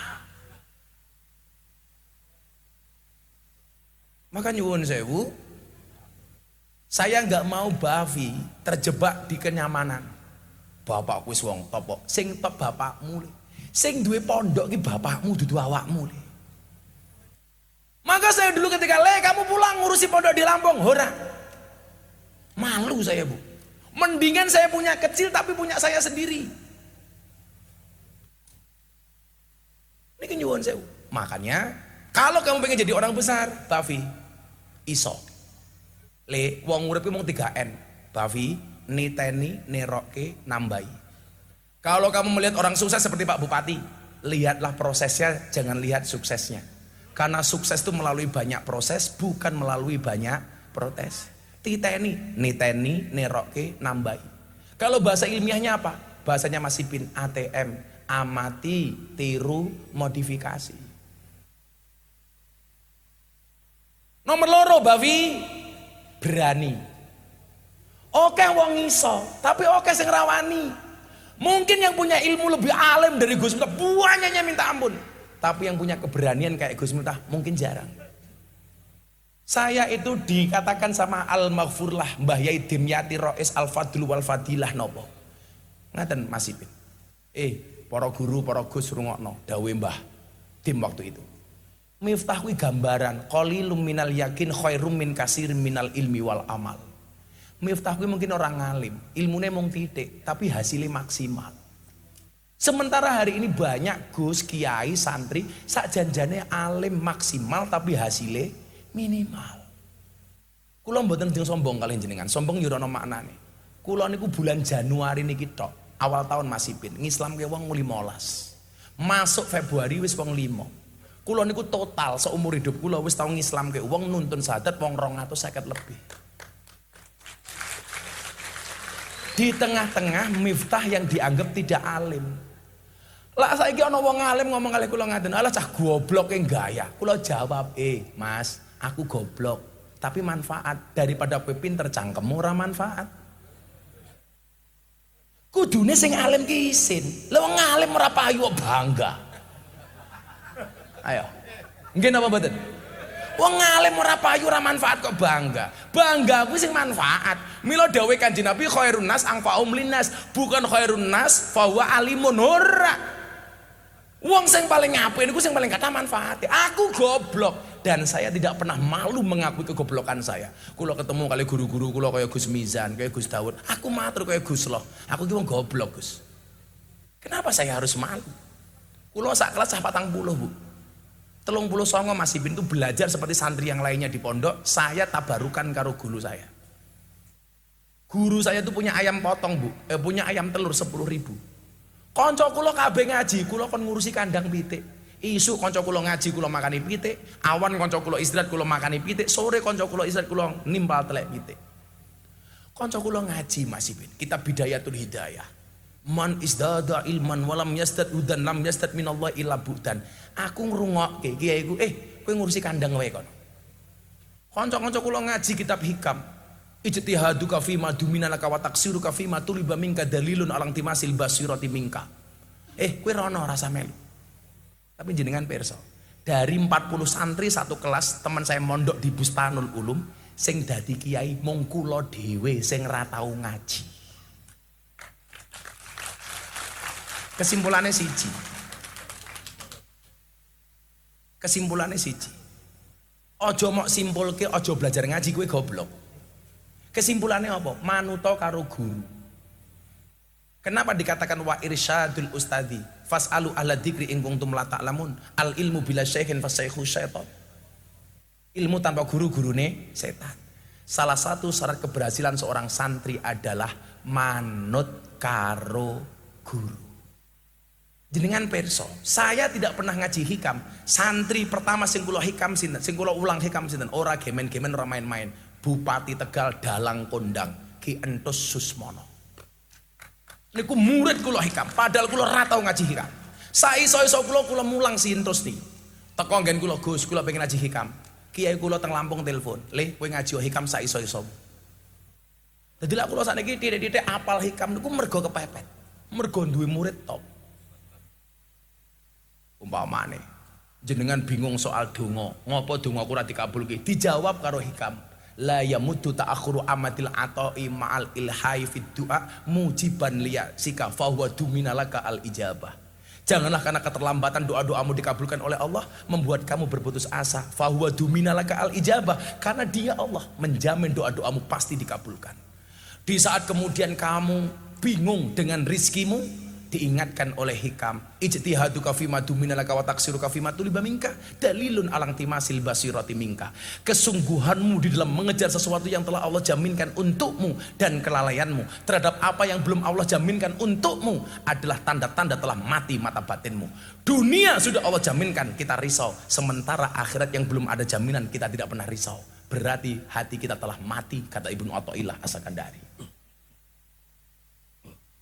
Maka nyuwun sewu, saya nggak mau Bafi terjebak di kenyamanan. Bapakku wis wong top, sing top bapakmu le. Sing duwe pondok ki bapakmu dudu awakmu le. Maka saya dulu ketika kamu pulang ngurusi pondok di Lampung, ora. Malu saya bu. Mendingan saya punya kecil tapi punya saya sendiri. Ini nyuwun sewu. Makanya kalau kamu pengen jadi orang besar, Bafi iso. Le wong urip mung 3N. Bafi niteni, neroke, nambahi. Kalau kamu melihat orang sukses seperti Pak Bupati, lihatlah prosesnya, jangan lihat suksesnya. Karena sukses itu melalui banyak proses, bukan melalui banyak protes. Titeni, niteni, neroke, nambahi. Kalau bahasa ilmiahnya apa? Bahasanya Mas Ipin, ATM, amati, tiru, modifikasi. Nomor loro, Bafi berani. Oke wong iso, tapi oke sing rawani. Mungkin yang punya ilmu lebih alim dari Gus Miftah banyaknya minta ampun, tapi yang punya keberanian kayak Gus Miftah mungkin jarang. Saya itu dikatakan sama Al-Maghfurlah Mbah Yai Dimyati Rois Al-Fadlu wal Fadilah nopo. Ngaten Mas Ipin. Para guru, para Gus rungokno dawuh Mbah Dim waktu itu. Miftah kuwi gambaran qalilum minal yakin khairum min katsirin minal ilmi wal amal. Miftah kuwi mungkin orang ngalim, ilmune mung titik, tapi hasilnya maksimal. Sementara hari ini banyak Gus, Kiai, santri, sak janjane alim maksimal tapi hasilnya minimal. Kula mboten njeng sombong kalian jenengan, sombong yo ana maknane. Kula niku bulan Januari niki tok, awal tahun Mas Ipin, ngislamke wong 15. Masuk Februari wis wong 5. Kula niku total seumur hidup kula wis tau ngislamke wong nuntun syahadat wong 250 lebih. Di tengah-tengah Miftah yang dianggap tidak alim. Lah saiki ana wong alim ngomong kali kula ngaten, alah cah goblok yang gaya. Kula jawab, Mas, aku goblok, tapi manfaat daripada kowe pinter cangkemmu ora manfaat. Kudune sing alim ki isin. Lah wong alim ora payu bangga. Ayo. Nggih napa mboten? Wong alim ora payu ora manfaat kok bangga. Bangga kuwi sing manfaat. Mila dawuh Kanjeng Nabi khairun nas anfa'um linnas, bukan khairun nas fa huwa alimun ora. Wong sing paling apik niku sing paling kathah manfaate. Aku goblok dan saya tidak pernah malu mengakui kegoblokan saya. Kula ketemu kali guru-guru kula kaya Gus Mizan, kaya Gus Dawud, aku matur kaya Gus Loh. Aku ki wong goblok, Gus. Kenapa saya harus malu? Kula sak kelas 40, Bu. 39 Mas Ipin itu belajar seperti santri yang lainnya di pondok. Saya tabarukan karo guru saya. Guru saya itu punya ayam potong bu, punya ayam telur 10.000. Konco kulo kabeh ngaji, kulo kon ngurusi kandang pitik. Isu konco kulo ngaji, kulo makani pitik. Awan konco kulo istirahat, kulo makani pitik. Sore konco kulo istirahat, kulo nimbal telek pitik. Konco kulo ngaji Mas Ipin, kitab Bidayatul Hidayah. Man isdada ilman walam yasdad hudan lam yasdad minallah illa bu'dan. Aku ngrungokke kiai ku, kowe ngurusi kandang wae kono. Kanca-kanca kula ngaji kitab hikam. Ijtihaduka fi ma duminalaka wa taksiruka fi ma tuliba minka dalilun alang timasil basirati minka. Kowe rono rasa melu. Tapi jenengan pirsa, dari 40 santri satu kelas teman saya mondok di Bustanul Ulum sing dadi kiai mung kula dhewe sing ra tau ngaji. Kesimpulannya siji. Ojo mok simpulke, ojo belajar ngaji kowe goblok. Kesimpulannya apa? Manuto karo guru. Kenapa dikatakan wa irsyadul ustadi? Fas'alu ahla dzikri in kuntum la ta'lamun. Al ilmu bila syaikhin fasyaikhu syaitan. Ilmu tanpa guru-gurune setan. Salah satu syarat keberhasilan seorang santri adalah manut karo guru. Jenengan perso, saya tidak pernah ngaji hikam. Santri pertama sing kula hikam sinten, sing kula ulang hikam sinten, ora gemen-gemen ora main-main. Bupati Tegal Dalang Kondang, Ki Entus Susmono. Niku murid kula hikam, padahal kula ora tau ngaji hikam. Saiso-iso kula mulang si Entus niki. Teko nggen kula Gus, kula pengen ngaji hikam. Kiai kula teng Lampung telepon, "Le, kowe ngaji hikam saiso-iso." Dadi lak kula sakniki titik-titik apal hikam niku mergo kepepet. Mergo duwe murid top. Umpamane jenengan bingung soal donga, ngopo dongaku ora dikabulke? Dijawab karo hikam. La yamuddu ta'akhuru amatil ata'i ma'al ilhai fid du'a mujiban liya sika fa huwa duminalaka al ijabah. Janganlah karena keterlambatan doa-doamu dikabulkan oleh Allah membuat kamu berputus asa. Fa huwa duminalaka al ijabah, karena Dia Allah menjamin doa-doamu pasti dikabulkan. Di saat kemudian kamu bingung dengan rizkimu, diingatkan oleh hikam, ijtihaduka fima duminalaka wa taksiruka fima tuliba minka dalilun alang timasil basirati minka. Kesungguhanmu di dalam mengejar sesuatu yang telah Allah jaminkan untukmu dan kelalaianmu terhadap apa yang belum Allah jaminkan untukmu adalah tanda-tanda telah mati mata batinmu. Dunia sudah Allah jaminkan, kita risau, sementara akhirat yang belum ada jaminan kita tidak pernah risau. Berarti hati kita telah mati, kata Ibnu Athaillah As-Sakandari.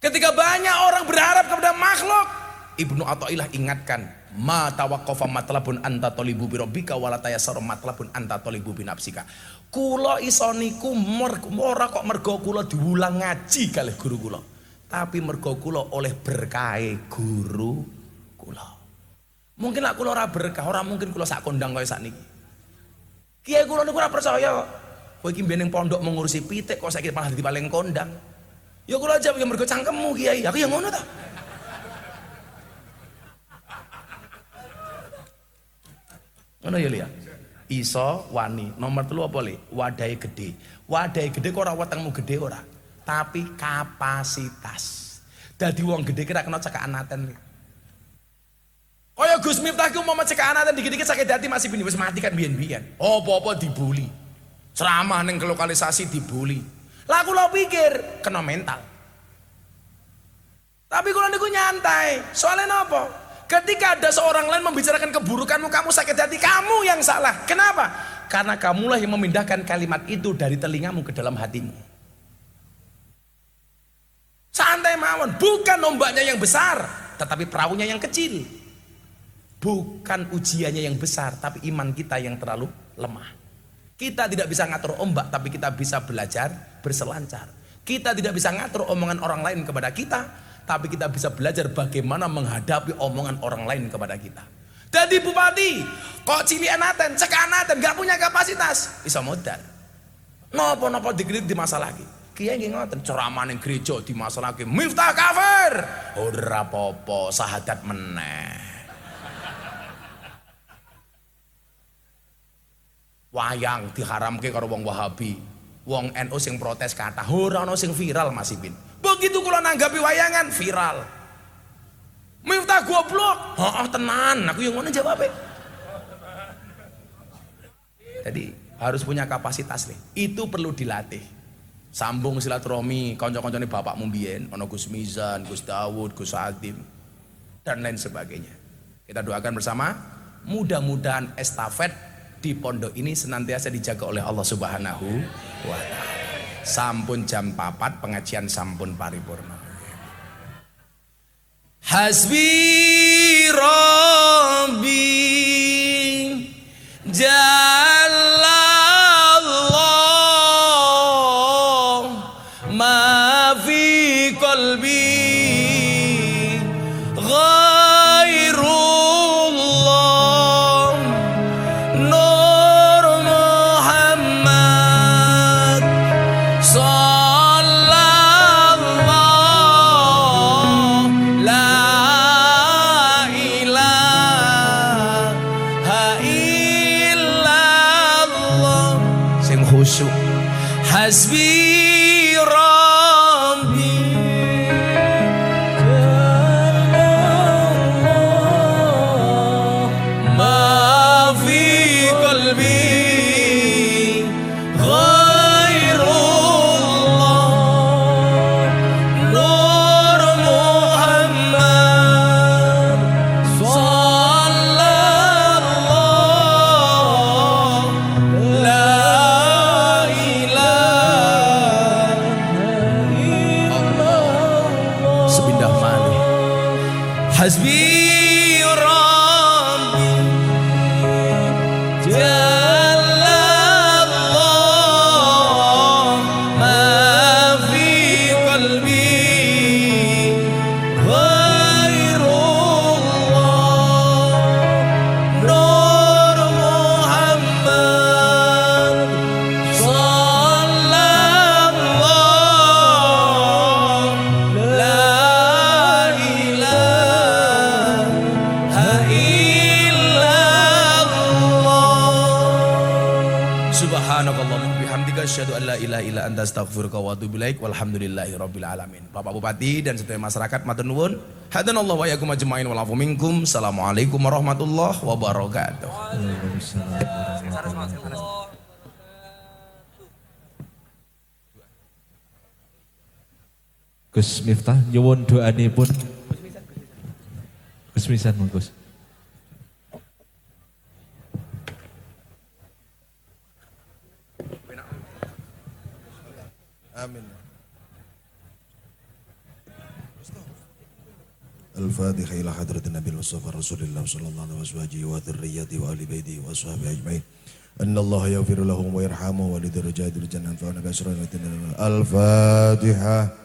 Ketika banyak orang berharap kepada makhluk, Ibnu Athaillah ingatkan, ma tawaqqafa matlabun anta talibu bi rabbika wala tayassara matlabun anta talibu bi nafsika. Kula iso niku ora kok mergo kula diulang ngaji kalih guru kula, tapi mergo kula oleh berkahe guru kula. Mungkin lak kula ora berkah, ora mungkin kula sak kondang kaya sakniki. Kiai kula niku ora percaya, kowe iki mbiyen ning pondok mengurusi pitik kok saiki malah dadi paling kondang. Ya kula aja yang mergo cangkemmu kiai, aku yang ngono ta. Ngono ya liya. Iso wani. Nomor 3 apa le? Wadahe gede. Wadahe gede kok ora wetengmu gede ora. Tapi kapasitas. Dadi wong gede kira kena cekakan aten. Kaya Gus Miftah ku mau cekakan aten dikit-dikit sakit hati masih bini wis mati kan biyen-biyen. Apa-apa dibuli. Ceramah ning lokalisasi dibuli. Lah kula pikir kena mental. Tapi kula niku nyantai. Soalnya napa? Ketika ada seorang lain membicarakan keburukanmu, kamu sakit hati, kamu yang salah. Kenapa? Karena kamulah yang memindahkan kalimat itu dari telingamu ke dalam hatimu. Santai mawon, bukan ombaknya yang besar, tetapi perahunya yang kecil. Bukan ujiannya yang besar, tapi iman kita yang terlalu lemah. Kita tidak bisa ngatur ombak, tapi kita bisa belajar berselancar. Kita tidak bisa ngatur omongan orang lain kepada kita, tapi kita bisa belajar bagaimana menghadapi omongan orang lain kepada kita. Jadi bupati, kok cilian aten, cekakan aten, gak punya kapasitas, bisa modal. Nopo-nopo dikritik di masalah lagi. Kiai nggih ngoten, ceramah ning gereja di masalah lagi. Miftah kafir. Ora apa-apa, sahadat meneh. Wayang diharamke karo wong Wahabi, wong NU sing protes kathah, ora ana sing viral Mas Ipin. Begitu kula nanggapi wayangan viral. Miftah goblok. Heeh tenan, aku yang ngono jawabe. Jadi harus punya kapasitas nih. Itu perlu dilatih. Sambung silaturahmi, kanca-kancane bapakmu mbiyen, ana Gus Mizan, Gus Dawud, Gus Adim dan lain sebagainya. Kita doakan bersama, mudah-mudahan estafet di pondok ini senantiasa dijaga oleh Allah Subhanahu wa taala. Sampun jam 4 pengajian sampun paripurna. Hasbi Rabbi Jallallah ma fi qalbi ghairullah Nur Muhammad sallallahu la ilaha illallah sing khusyuk hasbi rabbi ma fi qalbi ghairullah Nur Muhammad sallallahu la ilaha illallah sepindah malih hasbi rabbi Jallallah ma fi qalbi ghairullah Nur Muhammad sallallahu la ilaha illallah Subhanakallahumma bihamdika asyhadu an la ilaha illa anta astaghfiruka wa atubu ilaik walhamdulillahi rabbil alamin. Bapak Bupati dan seluruh masyarakat matur nuwun. Hadanallahu wa iyyakum ajmain wal afu minkum. Assalamualaikum warahmatullahi wabarakatuh. Gus Miftah nyuwun doanipun. Gus Misan Gus. آمين. الفاتحة إلى حضرة النبي المصطفى رسول الله صلى الله عليه وسلم وذريته وآل بيته وأصحابه أجمعين أن الله يغفر لهم ويرحمهم ولدرجات الجنة فأنا بشر الفاتحة.